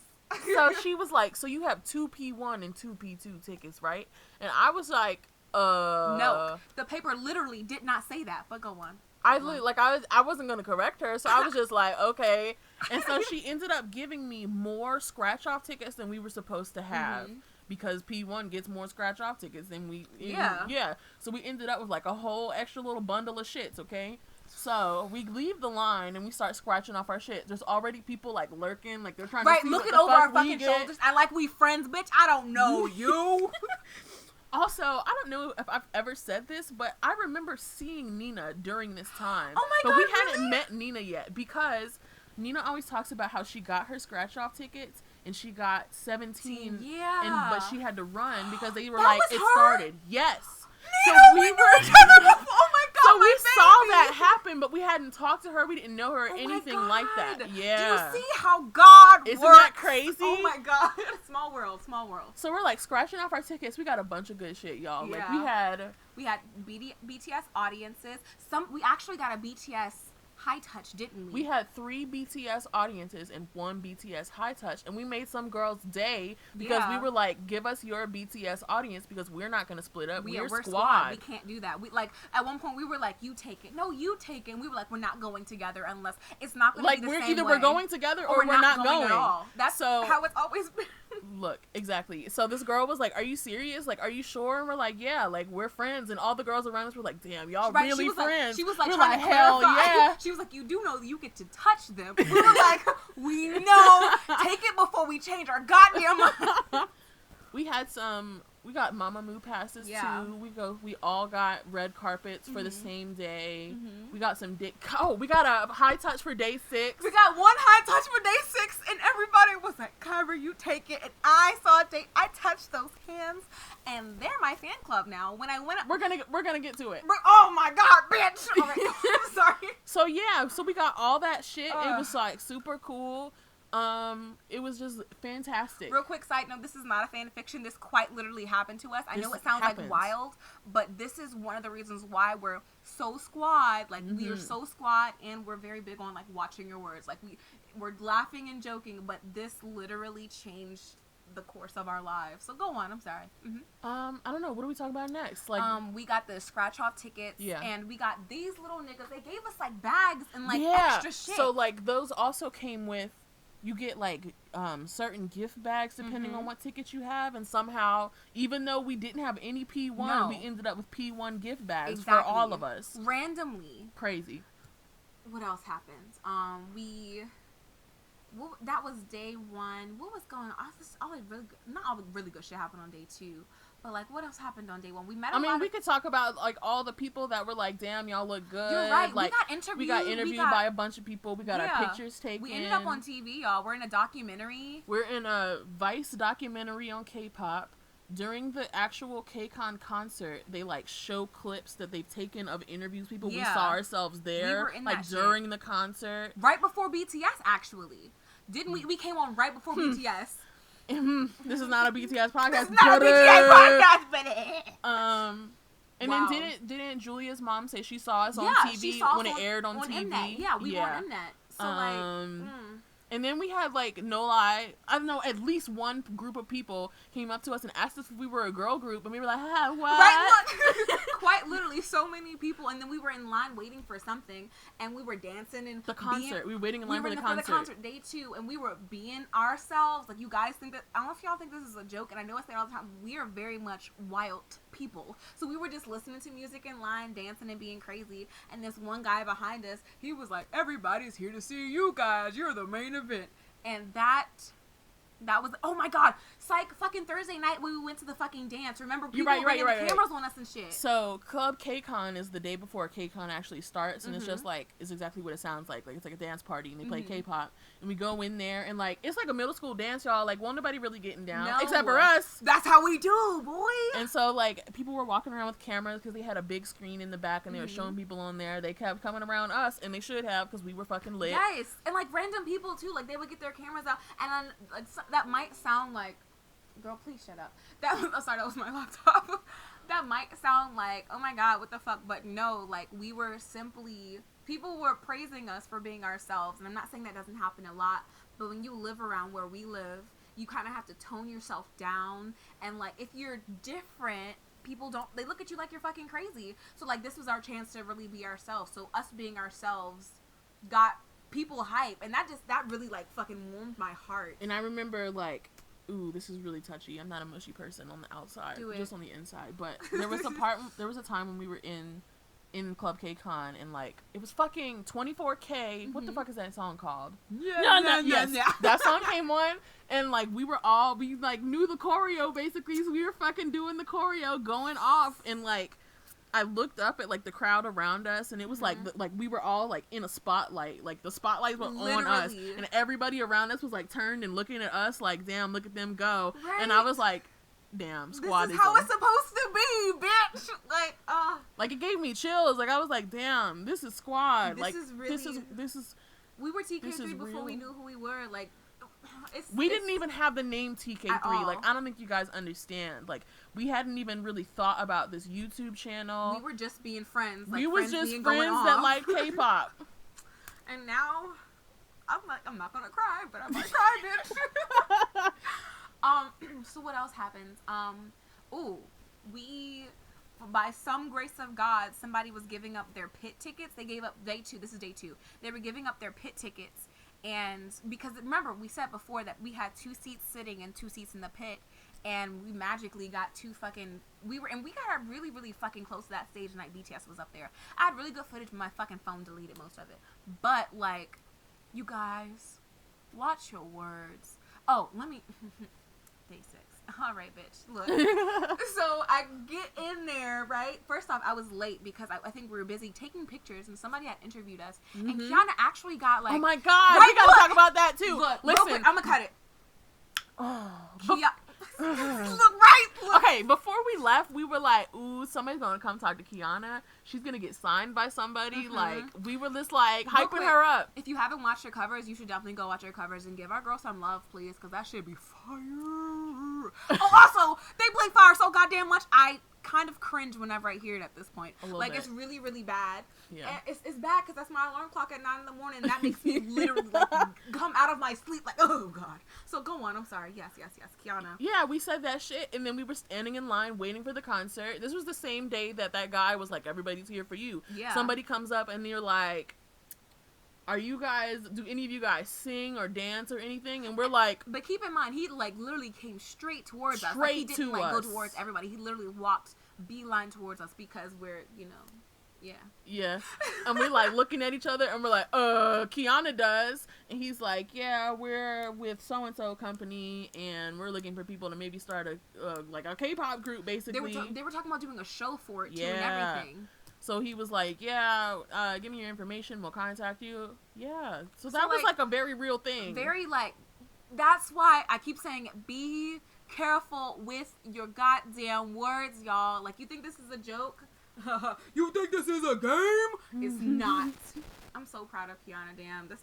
So she was like, so you have 2 P1 and 2 P2 tickets, right? And I was like, No, the paper literally did not say that, but go on. I wasn't going to correct her, so I was just like, okay. And so she ended up giving me more scratch-off tickets than we were supposed to have. Because P1 gets more scratch-off tickets than we... Yeah. So we ended up with, like, a whole extra little bundle of shits, okay? So we leave the line and we start scratching off our shit. There's already people, like, lurking. Like, they're trying to see looking what the over fuck our fucking shoulders. I like we friends, bitch. I don't know you. Also, I don't know if I've ever said this, but I remember seeing Nina during this time. Oh, my God, But we really? hadn't met Nina yet because Nina always talks about how she got her scratch-off tickets. And she got 17, but she had to run because they were like, it started. Yes. Nina, so we were, oh my God. So we saw that happen, but we hadn't talked to her. We didn't know her or anything like that. Yeah. Do you see how God Isn't works? that crazy? Oh my God. Small world, small world. So we're like scratching off our tickets. We got a bunch of good shit, y'all. Yeah. Like we had BTS audiences. We actually got a BTS high touch, didn't we? We had 3 BTS audiences and 1 BTS high touch, and we made some girls' day because we were like, give us your BTS audience because we're not going to split up. We're squad. We can't do that. We like at one point we were like, you take it. No, you take it. And we were like, we're not going together unless it's not going to be the same way. Either we're going together or we're not going at all. That's how it's always been. Look, exactly. So this girl was like, are you serious? Like, are you sure? And we're like, yeah, like we're friends. And all the girls around us were like, damn, y'all really friends. She was like, we're trying like, to hell clarify. yeah. She was like, you do know that you get to touch them. We were like, we know. Take it before we change our goddamn mind. We got Mamamoo passes too. We all got red carpets for the same day. Mm-hmm. We got some we got a high touch for day 6. We got one high touch for day 6, and everybody was like, Kyra, you take it. And I saw I touched those hands, and they're my fan club now. When I went up, we're gonna get to it. Oh my God, bitch! All right. I'm sorry. So we got all that shit. It was like super cool. It was just fantastic. Real quick side note, this is not a fan fiction. This quite literally happened to us. I know it sounds like wild, but this is one of the reasons why we're so squad. Like, we are so squad, and we're very big on, like, watching your words. Like, we're laughing and joking, but this literally changed the course of our lives. So go on. I'm sorry. I don't know. What are we talking about next? Like, we got the scratch off tickets, and we got these little niggas. They gave us, like, bags and, like, extra shit. So, like, those also came with, you get like certain gift bags depending on what tickets you have, and somehow, even though we didn't have any P1, we ended up with P1 gift bags for all of us. Randomly. Crazy. What else happened? That was day 1. What was going on? Not all the really good shit happened on day 2. But, like, what else happened on day 1? We met we could talk about, like, all the people that were like, damn, y'all look good. You're right. Like, we got interviewed by a bunch of people. We got our pictures taken. We ended up on TV, y'all. We're in a documentary. We're in a Vice documentary on K-pop. During the actual KCON concert, they, like, show clips that they've taken of interviews people. We saw ourselves there. We were in like, during the concert. Right before BTS, actually. Didn't we? We came on right before BTS. This is not a BTS podcast. It's not a BTS podcast, but and then didn't Julia's mom say she saw us on TV when it aired on TV? Mnet. Yeah, we were on Mnet. So and then we had, like, no lie, I don't know, at least one group of people came up to us and asked us if we were a girl group, and we were like, what? Right, look. Quite literally, so many people, and then we were in line waiting for something, and we were dancing and the concert. We were waiting in line for the concert. For the concert day 2, and we were being ourselves. Like, you guys think that, I don't know if y'all think this is a joke, and I know I say it all the time, we are very much wild people. So we were just listening to music in line, dancing and being crazy, and this one guy behind us, he was like, everybody's here to see you guys. You're the main event. And that was, oh my God, psych, fucking Thursday night when we went to the fucking dance. Remember, people were bringing the cameras on us and shit. So Club KCON is the day before KCON actually starts, and it's just like, it's exactly what it sounds like. Like, it's like a dance party, and they play K-pop, and we go in there, and like, it's like a middle school dance, y'all. Like, won't nobody really getting down, except for us. That's how we do, boy. And so, like, people were walking around with cameras because they had a big screen in the back, and they were showing people on there. They kept coming around us, and they should have, because we were fucking lit. Yes, and like random people too. Like, they would get their cameras out, and then like, that might sound like, girl, please shut up. That was my laptop. That might sound like, oh my God, what the fuck? But no, like, we were simply, people were praising us for being ourselves. And I'm not saying that doesn't happen a lot, but when you live around where we live, you kind of have to tone yourself down. And like, if you're different, they look at you like you're fucking crazy. So like, this was our chance to really be ourselves. So us being ourselves got people hype, and that really like fucking warmed my heart. And I remember, like, ooh, this is really touchy. I'm not a mushy person on the outside, just on the inside. But there was a time when we were in Club KCON, and like, it was fucking 24K. What the fuck is that song called? That song came on, and like, we like knew the choreo basically, so we were fucking doing the choreo, going off, and like, I looked up at like the crowd around us, and it was like we were all like in a spotlight, like the spotlights were on us, and everybody around us was like turned and looking at us like, damn, look at them go. Right. And I was like, damn, squad, this is how it's supposed to be. you, bitch. Like, it gave me chills. Like, I was like, damn, this is squad. This like, is really... this is... We were TK3 before real. we knew who we were. Like, we didn't even have the name TK3. Like, I don't think you guys understand. Like, we hadn't even really thought about this YouTube channel. We were just being friends. Like, we was just friends that like K-pop. And now, I'm not gonna cry, but I might cry, bitch. So what else happens? By some grace of God, somebody was giving up their pit tickets. They gave up day 2. This is day 2. They were giving up their pit tickets. And because, remember, we said before that we had 2 seats sitting and 2 seats in the pit. And we magically got 2 fucking... We got really, really fucking close to that stage night. BTS was up there. I had really good footage, but my fucking phone deleted most of it. But, like, you guys, watch your words. Oh, let me... Day 6. All right, bitch. Look. So I get in there, right? First off, I was late because I think we were busy taking pictures, and somebody had interviewed us. Mm-hmm. And Kiana actually got, like... Oh, my God. Right, we got to talk about that, too. Look, listen. Quick, I'm going to cut it. Oh. Look, right? Look. Okay, before we left, we were like, ooh, somebody's going to come talk to Kiana. She's going to get signed by somebody. Mm-hmm. Like, we were just, like, hyping her up. If you haven't watched her covers, you should definitely go watch her covers and give our girl some love, please, because that shit be fire. Oh, also, they play fire so goddamn much, I kind of cringe whenever I hear it at this point. Like, bit. It's really, really bad. Yeah. And it's bad because that's my alarm clock at 9 in the morning, and that makes me literally, like, come out of my sleep, like, oh, God. So, go on. I'm sorry. Yes, Kiana. Yeah, we said that shit, and then we were standing in line waiting for the concert. This was the same day that guy was like, everybody's here for you. Yeah. Somebody comes up, and you're like, do any of you guys sing or dance or anything? And we're like... But keep in mind, he, like, literally came straight towards us. Like, he didn't, like, go towards everybody. He literally walked beeline towards us because we're, you know... Yeah. Yeah. And we're like looking at each other and we're like, Kiana does. And he's like, yeah, we're with so-and-so company and we're looking for people to maybe start a K-pop group, basically. They were talking about doing a show for it, too, and everything. So he was like, yeah, give me your information, we'll contact you. Yeah. So that was like a very real thing. Very, like, that's why I keep saying, be careful with your goddamn words, y'all. Like, you think this is a joke? You think this is a game? It's not. I'm so proud of Kiana. Damn, this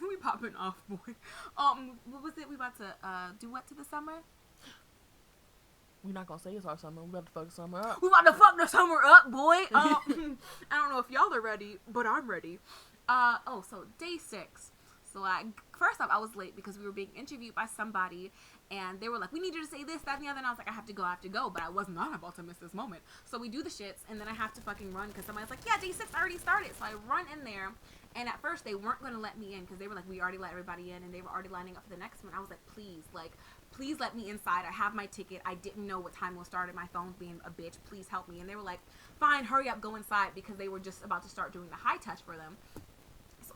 we popping off, boy. What was it? We about to do what to the summer? We're not gonna say it's our summer. We about to fuck the summer up. We about to fuck the summer up, boy. I don't know if y'all are ready, but I'm ready. So day 6. So first off, I was late because we were being interviewed by somebody, and they were like, we need you to say this, that, and the other, and I was like, I have to go, but I was not about to miss this moment. So we do the shits, and then I have to fucking run because somebody's like, yeah, day 6 already started. So I run in there, and at first they weren't going to let me in because they were like, we already let everybody in, and they were already lining up for the next one. I was like, please let me inside. I have my ticket. I didn't know what time will start, and my phone's being a bitch. Please help me. And they were like, fine, hurry up, go inside, because they were just about to start doing the high touch for them.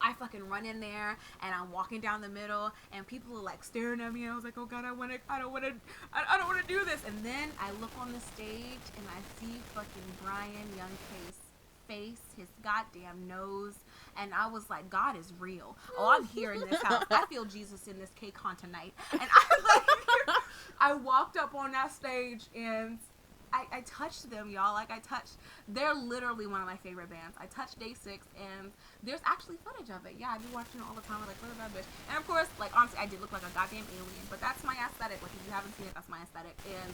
I fucking run in there, and I'm walking down the middle, and people are like staring at me, and I was like, oh God, I don't want to do this. And then I look on the stage, and I see fucking Brian Youngcase face, his goddamn nose, and I was like, God is real. Oh, I'm here in this house. I feel Jesus in this KCON tonight. And I walked up on that stage, and I touched them, y'all. Like, they're literally one of my favorite bands. I touched day 6, and there's actually footage of it. Yeah, I be watching it all the time. I'm like, look at that bitch. And of course, like, honestly, I did look like a goddamn alien, but that's my aesthetic. Like, if you haven't seen it, that's my aesthetic. And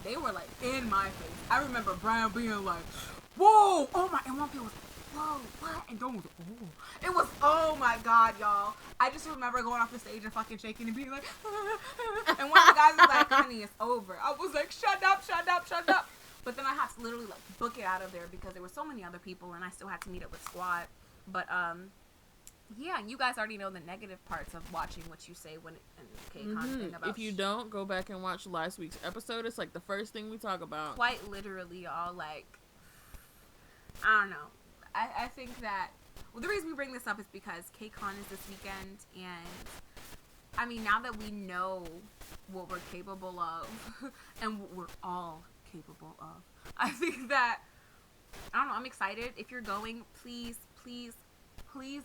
they were, like, in my face. I remember Brian being like, whoa, oh my, and one people was like, whoa, what? And Dawn was like, oh. It was, oh my God, y'all. I just remember going off the stage and fucking shaking and being like, and one of the guys was like, honey, it's over. I was like, shut up. But then I had to literally, like, book it out of there because there were so many other people, and I still had to meet up with Squad. But, yeah, and you guys already know the negative parts of watching what you say when KCON thing about. If you don't, go back and watch last week's episode. It's, like, the first thing we talk about. Quite literally, y'all, like, I don't know. I think that, well, the reason we bring this up is because KCON is this weekend, and, I mean, now that we know what we're capable of, and what we're all capable of, I think that, I don't know, I'm excited. If you're going, please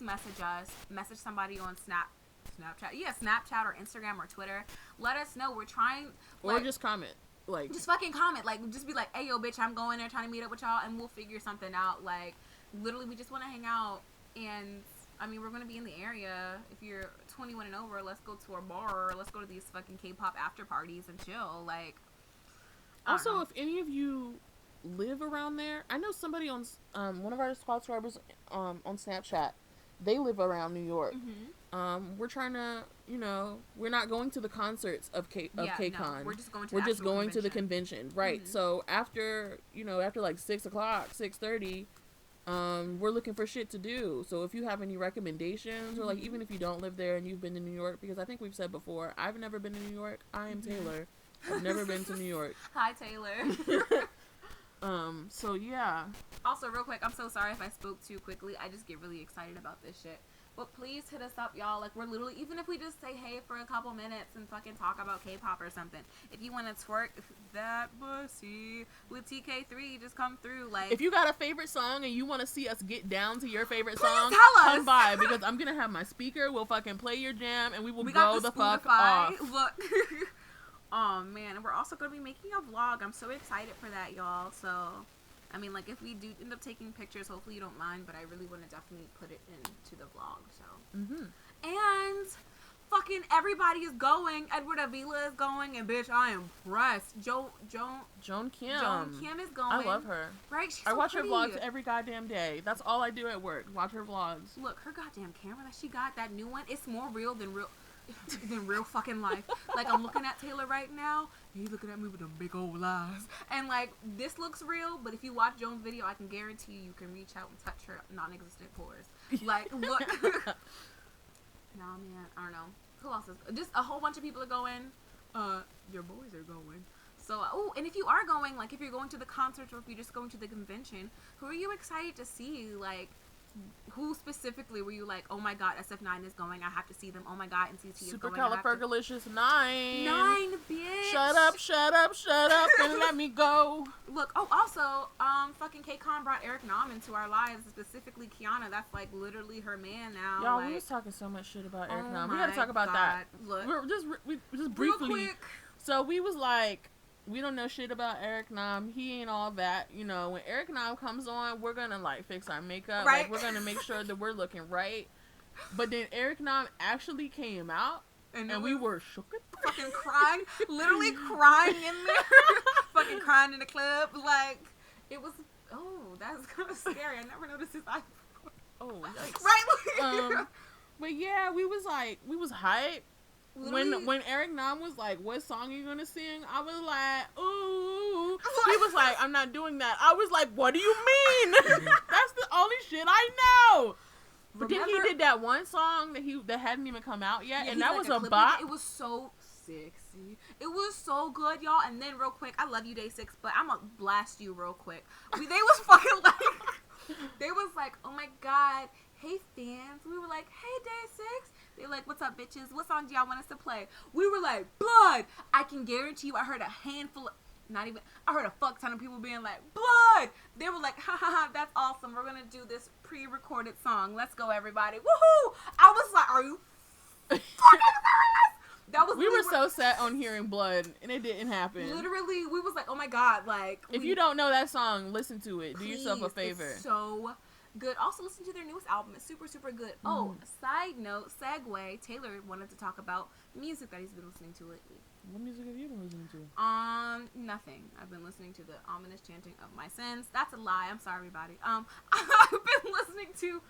message us. Message somebody on Snapchat. Yeah, Snapchat or Instagram or Twitter. Let us know. We're trying. Or just comment. Like, just fucking comment. Like, just be like, hey, yo, bitch, I'm going there trying to meet up with y'all, and we'll figure something out. Like, literally, we just want to hang out. And, I mean, we're going to be in the area. If you're 21 and over, let's go to a bar, or let's go to these fucking K-pop after parties and chill. Like, also, if any of you live around there, I know somebody on, one of our subscribers on Snapchat, they live around New York. Mm-hmm. We're trying to, you know, we're not going to the concerts of KCON. No, we're just going to the convention. Right. Mm-hmm. So after like 6 o'clock, 6:30, we're looking for shit to do. So if you have any recommendations, or like even if you don't live there and you've been to New York, because I think we've said before, I've never been to New York. I am Taylor. I've never been to New York. Hi, Taylor. So yeah. Also, real quick, I'm so sorry if I spoke too quickly. I just get really excited about this shit. But please hit us up, y'all. Like, we're literally, even if we just say hey for a couple minutes and fucking talk about K-pop or something. If you want to twerk that pussy with TK3, just come through. Like, if you got a favorite song and you want to see us get down to your favorite please song, tell us. come by, because I'm gonna have my speaker. We'll fucking play your jam and we will go the fuck Spotify. off. Look. Oh man, and we're also gonna be making a vlog. I'm so excited for that, y'all. So, I mean, like, if we do end up taking pictures, hopefully you don't mind, but I really want to definitely put it into the vlog. So, and fucking everybody is going. Edward Avila is going, and bitch, I am impressed. Joan Kim is going. I love her. Right? She's I so watch pretty. her vlogs every goddamn day. That's all I do at work. Watch her vlogs. Look, her goddamn camera that she got, that new one, it's more real than real fucking life. Like, I'm looking at Taylor right now, and he's looking at me with them big old eyes. And, like, this looks real, but if you watch Joan's video, I can guarantee you can reach out and touch her non-existent pores. Like, look. Nah, man, I don't know. Who else is... Just a whole bunch of people are going. Your boys are going. So, oh, and if you are going, like, if you're going to the concert or if you're just going to the convention, who are you excited to see? Like, who specifically were you like, oh my god, SF9 is going, I have to see them, oh my god, NCT is going, Supercalifragilistic 9. 9, bitch. Shut up, and let me go. Look, oh, also, fucking KCON brought Eric Nam into our lives, specifically Kiana. That's, like, literally her man now. Y'all, like, we was talking so much shit about Eric oh Nam. We gotta talk about that. Look. We're just briefly. Real quick. So we was like, we don't know shit about Eric Nam. He ain't all that. You know, when Eric Nam comes on, we're gonna, like, fix our makeup. Right. Like, we're gonna make sure that we're looking right. But then Eric Nam actually came out, and we were shook. Fucking crying. Literally crying in there. Fucking crying in the club. Like, it was, oh, that's kind of scary. I never noticed his eye. Oh, yikes. Right? But yeah, we was hyped. Literally. When Eric Nam was like, what song are you gonna sing? I was like, ooh. He was like, I'm not doing that. I was like, what do you mean? That's the only shit I know. But then he did that one song that hadn't even come out yet, and that was a bop. It was so sexy. It was so good, y'all. And then real quick, I love you, Day 6, but I'm gonna blast you real quick. They was fucking like, they was like, oh my god, hey fans. We were like, hey Day 6. They were like, what's up, bitches? What song do y'all want us to play? We were like, Blood. I can guarantee you, I heard a handful of, I heard a fuck ton of people being like, Blood. They were like, ha ha ha, that's awesome. We're gonna do this pre-recorded song. Let's go, everybody. Woohoo! I was like, are you fucking serious? That was we were so set on hearing Blood, and it didn't happen. Literally, we was like, oh my god, like. If you don't know that song, listen to it. Do please, yourself a favor. It's so good. Also, listen to their newest album. It's super, super good. Oh, side note, segue. Taylor wanted to talk about music that he's been listening to lately. What music have you been listening to? Nothing. I've been listening to the ominous chanting of my sins. That's a lie. I'm sorry, everybody. I've been listening to,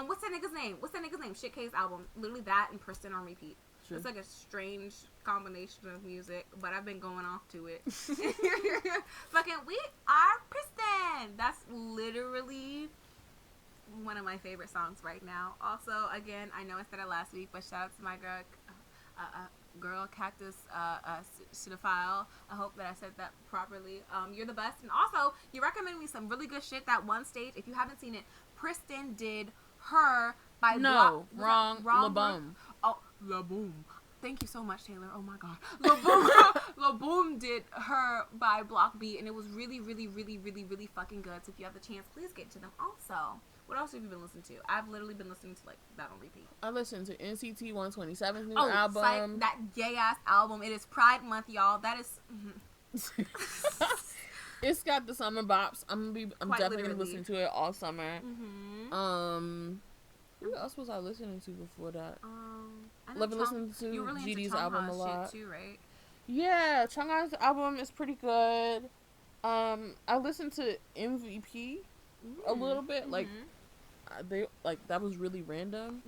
what's that nigga's name? Shit K's album. Literally that and Preston on repeat. Sure. It's like a strange combination of music, but I've been going off to it. Fucking, we are Preston. That's literally one of my favorite songs right now. Also, again, I know I said it last week, but shout out to my girl Cactus Cinephile. I hope that I said that properly. You're the best. And also, you recommended me some really good shit. That one stage, if you haven't seen it, Preston did Her by wrong La Boom. Oh, La Boom. Thank you so much, Taylor. Oh my god. La Boom did Her by Block B, and it was really, really, really, really, really fucking good. So if you have the chance, please get to them. Also, what else have you been listening to? I've literally been listening to, like, that on repeat. I listened to NCT 127's new album. That gay-ass album. It is Pride Month, y'all. That is... It's got the summer bops. I'm definitely gonna listen to it all summer. Who else was I listening to before that? Love and listening to GD's album a lot. Shit too, right? Yeah, Chang'an's album is pretty good. I listened to MVP a little bit. Like that was really random.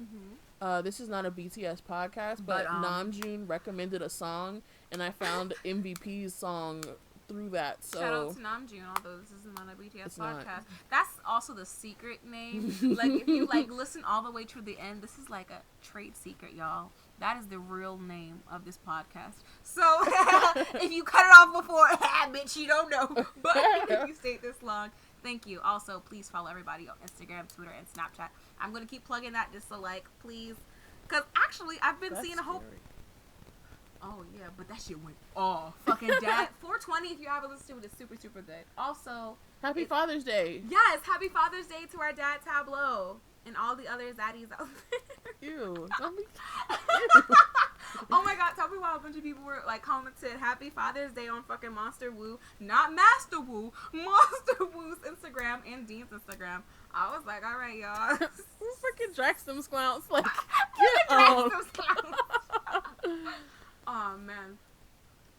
This is not a BTS podcast, but Namjoon recommended a song, and I found MVP's song through that. So shout out to Namjoon, although this isn't on a BTS podcast. That's also the secret name. Like, if you listen all the way to the end, this is like a trade secret, y'all. That is the real name of this podcast. So if you cut it off before, bitch, you don't know. But if you stayed this long, thank you. Also, please follow everybody on Instagram, Twitter, and Snapchat. I'm gonna keep plugging that just so please, because actually I've been seeing a whole. Oh, yeah, but that shit went off. Fucking dad. 420, if you haven't listened to it, is super, super good. Also, Happy Father's Day. Yes, Happy Father's Day to our dad, Tableau, and all the other zaddies out there. Ew. Oh my god, tell me why a bunch of people were commented Happy Father's Day on fucking Monster Woo. Not Master Woo. Monster Woo's Instagram and Dean's Instagram. I was like, alright, y'all. Who freaking drags them clowns? Get on. Oh man.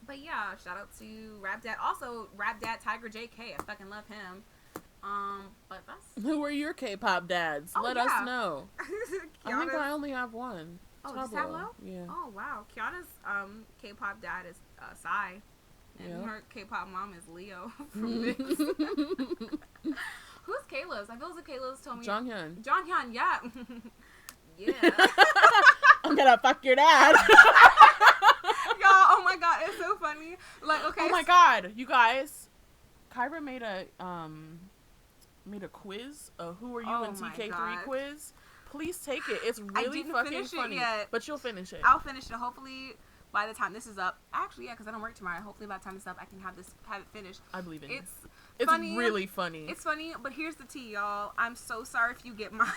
But yeah, shout out to Rap Dad. Also, Rap Dad Tiger JK. I fucking love him. But that's. Who are your K-pop dads? Let us know. I think I only have one. Oh, just Tableau? Yeah. Oh wow. Kiana's K-pop dad is Psy, and her K-pop mom is Leo from Mix. Who's Kayla's? I feel like Kayla's told me. Jonghyun. Jonghyun, yeah. Yeah. I'm gonna fuck your dad. Y'all, oh my god, it's so funny. Okay. Oh my god, you guys. Kyra made a quiz. Who are you in TK3 quiz? Please take it. It's really fucking funny. Yet. But you'll finish it. I'll finish it. Hopefully by the time this is up. Actually, yeah, because I don't work tomorrow. Hopefully by the time this is up, I can have it finished. I believe in it. It's funny. Really funny. It's funny, but here's the tea, y'all. I'm so sorry if you get mine.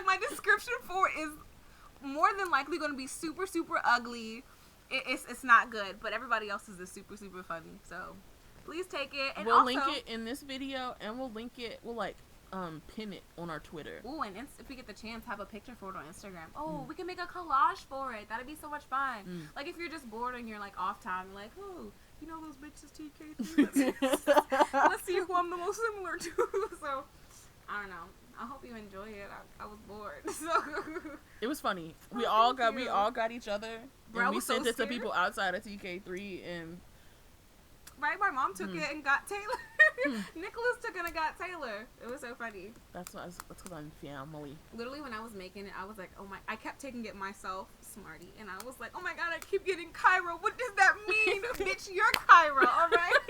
My description for it is more than likely going to be super, super ugly. It's not good, but everybody else's is super, super funny. So please take it. And we'll link it in this video, and we'll link it. We'll pin it on our Twitter. Ooh, and if we get the chance, have a picture for it on Instagram. Oh, we can make a collage for it. That'd be so much fun. If you're just bored and you're off time, oh, you know those bitches TK3. Let's see who I'm the most similar to. So I don't know. I hope you enjoy it. I was bored. So it was funny. We all got each other. Bro, and we sent it to people outside of TK3 and right, my mom took it and got Taylor. Nicholas took it and got Taylor. It was so funny. That's because I'm family. Literally, when I was making it, I was like, oh my, I kept taking it myself, smarty, and I was like, oh my god, I keep getting Kyra. What does that mean? Bitch, you're Kyra, alright?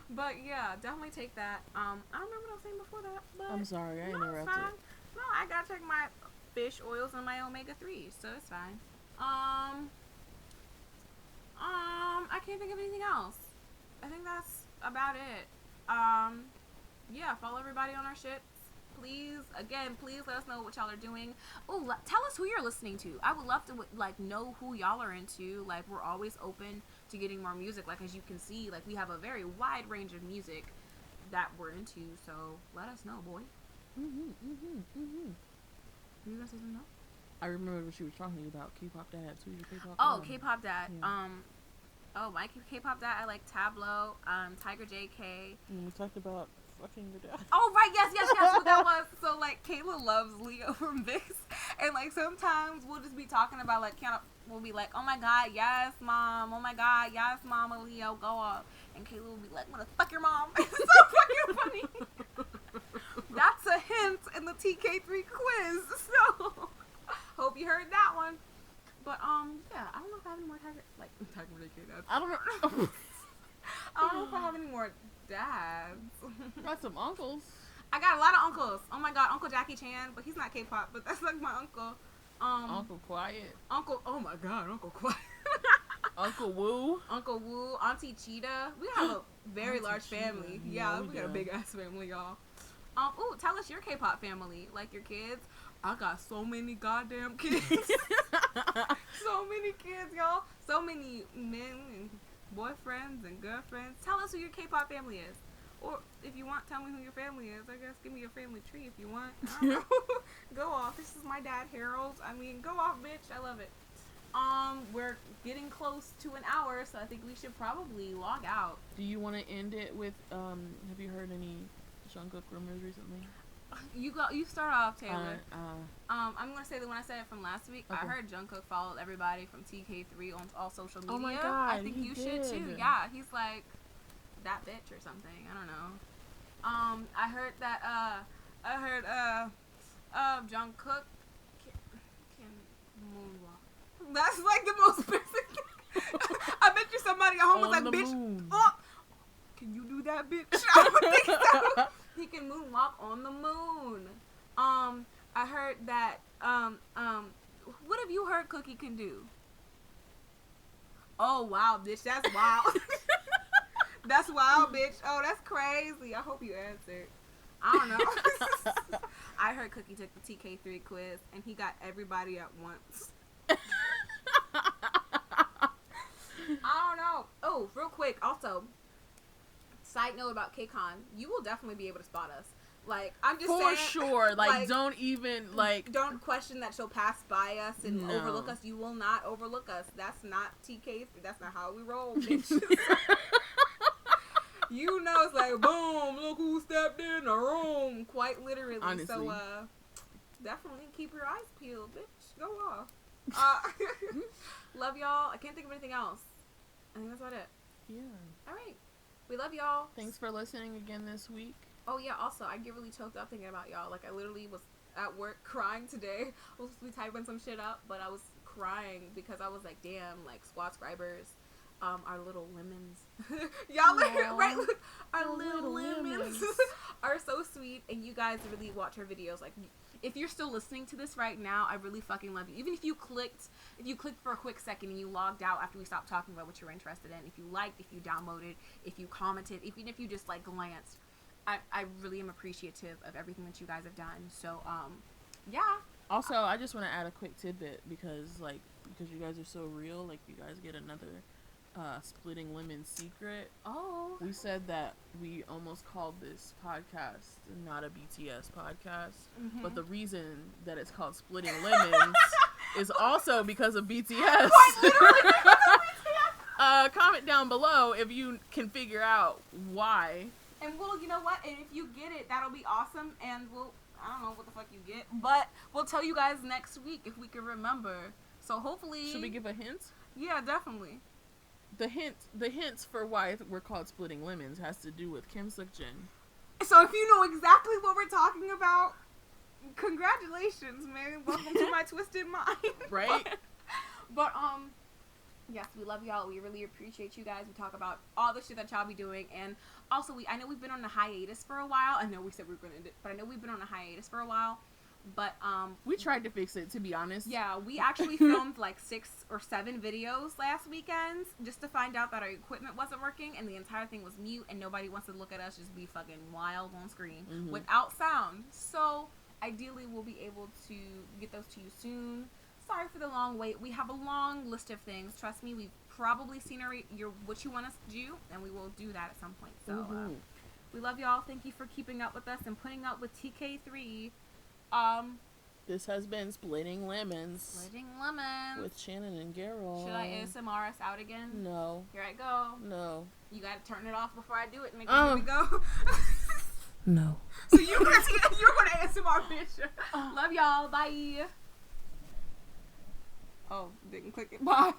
But yeah, definitely take that. I don't remember what I was saying before that, but I'm sorry, I interrupted. No, I gotta check my fish oils and my omega-3s, so it's fine. I can't think of anything else. I think that's about it. Yeah, follow everybody on our shits. Please let us know what y'all are doing. Oh, tell us who you're listening to. I would love to know who y'all are into. We're always open to getting more music. As you can see, we have a very wide range of music that we're into. So let us know, boy. You guys doesn't know? I remember what she was talking about. K-pop dads. Who's your K-pop dad? Oh, K-pop dad. Yeah. My K-pop dad, I like Tableau, Tiger JK. We talked about fucking your dad. Oh, right, yes, what that was. So, Kayla loves Leo from Vix. And, sometimes we'll just be talking about, we'll be like, oh my god, yes, mom. Oh my god, yes, mama, Leo, go up. And Kayla will be like, I'm gonna fuck your mom. It's so fucking funny. That's a hint in the TK3 quiz. So, hope you heard that one. But, yeah, I don't know if I have any more Tiger JK dads. I don't know. I don't know if I have any more dads. Got some uncles. I got a lot of uncles. Oh my god, Uncle Jackie Chan, but he's not K-pop, but that's my uncle. Uncle Quiet. Oh my god, Uncle Quiet. Uncle Woo. Uncle Woo, Auntie Cheetah. We have a very large family. Cheetah. Yeah, we got a big ass family, y'all. Ooh, tell us your K-pop family, your kids. I got so many goddamn kids. So many kids, y'all. So many men and boyfriends and girlfriends. Tell us who your K-pop family is. Or if you want, tell me who your family is. I guess give me your family tree if you want. I don't know. Go off. This is my dad, Harold. I mean, go off, bitch. I love it. We're getting close to an hour, so I think we should probably log out. Do you want to end it with, have you heard any Jungkook rumors recently? You start off, Taylor. I'm gonna say the one I said it from last week. Okay. I heard Jungkook followed everybody from TK3 on all social media. Oh my God, I think he you did. should too. Yeah, he's like that bitch or something. I don't know. I heard that. Jungkook can moonwalk. That's like the most basic thing. I bet you somebody at home was like, bitch. Moon. Oh, can you do that, bitch? I don't think so. He can moonwalk on the moon. I heard that, what have you heard Cookie can do? Oh, wow, bitch, that's wild. That's wild, bitch. Oh, that's crazy. I hope you answered. I don't know. I heard Cookie took the TK3 quiz, and he got everybody at once. I don't know. Oh, real quick, also, side note about KCON, you will definitely be able to spot us. Like, I'm just saying. For sure. Like, don't even, like. Don't question that she'll pass by us and No. overlook us. You will not overlook us. That's not TK. That's not how we roll, bitch. You know, it's like, boom, look who stepped in the room. Quite literally. Honestly. So, definitely keep your eyes peeled, bitch. Go off. Love y'all. I can't think of anything else. I think that's about it. Yeah. All right. We love y'all. Thanks for listening again this week. Oh, yeah. Also, I get really choked up thinking about y'all. Like, I literally was at work crying today. I was supposed to be typing some shit up, but I was crying because I was like, damn, like, squad subscribers, our little lemons. Y'all, right? Look, our little lemons are so sweet, and you guys really watch our videos. Like, if you're still listening to this right now, I really fucking love you. Even if you clicked for a quick second and you logged out after we stopped talking about what you were interested in, if you liked, if you downloaded, if you commented, even if you just, like, glanced, I really am appreciative of everything that you guys have done. So, yeah. Also, I just want to add a quick tidbit because you guys are so real, like, you guys get another Splitting Lemon secret. Oh. We said that we almost called this podcast not a BTS podcast, but the reason that it's called Splitting Lemons is also because of BTS. Quite literally because of BTS. Comment down below if you can figure out why. And you know what? And if you get it, that'll be awesome. And I don't know what the fuck you get, but we'll tell you guys next week if we can remember. So hopefully. Should we give a hint? Yeah, definitely. The hints for why we're called Splitting Lemons has to do with Kim Suk-jin. So if you know exactly what we're talking about, congratulations, man. Welcome to my twisted mind. Right? But yes, we love y'all. We really appreciate you guys. We talk about all the shit that y'all be doing, and also I know we've been on a hiatus for a while. I know we said we were gonna end it, but I know we've been on a hiatus for a while. But we tried to fix it, to be honest. Yeah, we actually filmed like 6 or 7 videos last weekend just to find out that our equipment wasn't working and the entire thing was mute and nobody wants to look at us just be fucking wild on screen without sound. So ideally we'll be able to get those to you soon. Sorry for the long wait. We have a long list of things. Trust me, we've probably seen what you want us to do, and we will do that at some point. So we love y'all. Thank you for keeping up with us and putting up with TK3. This has been Splitting Lemons. Splitting Lemons. With Channon&Garol. Should I ASMR us out again? No. Here I go. No. You gotta turn it off before I do it and make it we go. No. So you're gonna ASMR, bitch. Love y'all. Bye. Oh, didn't click it. Bye.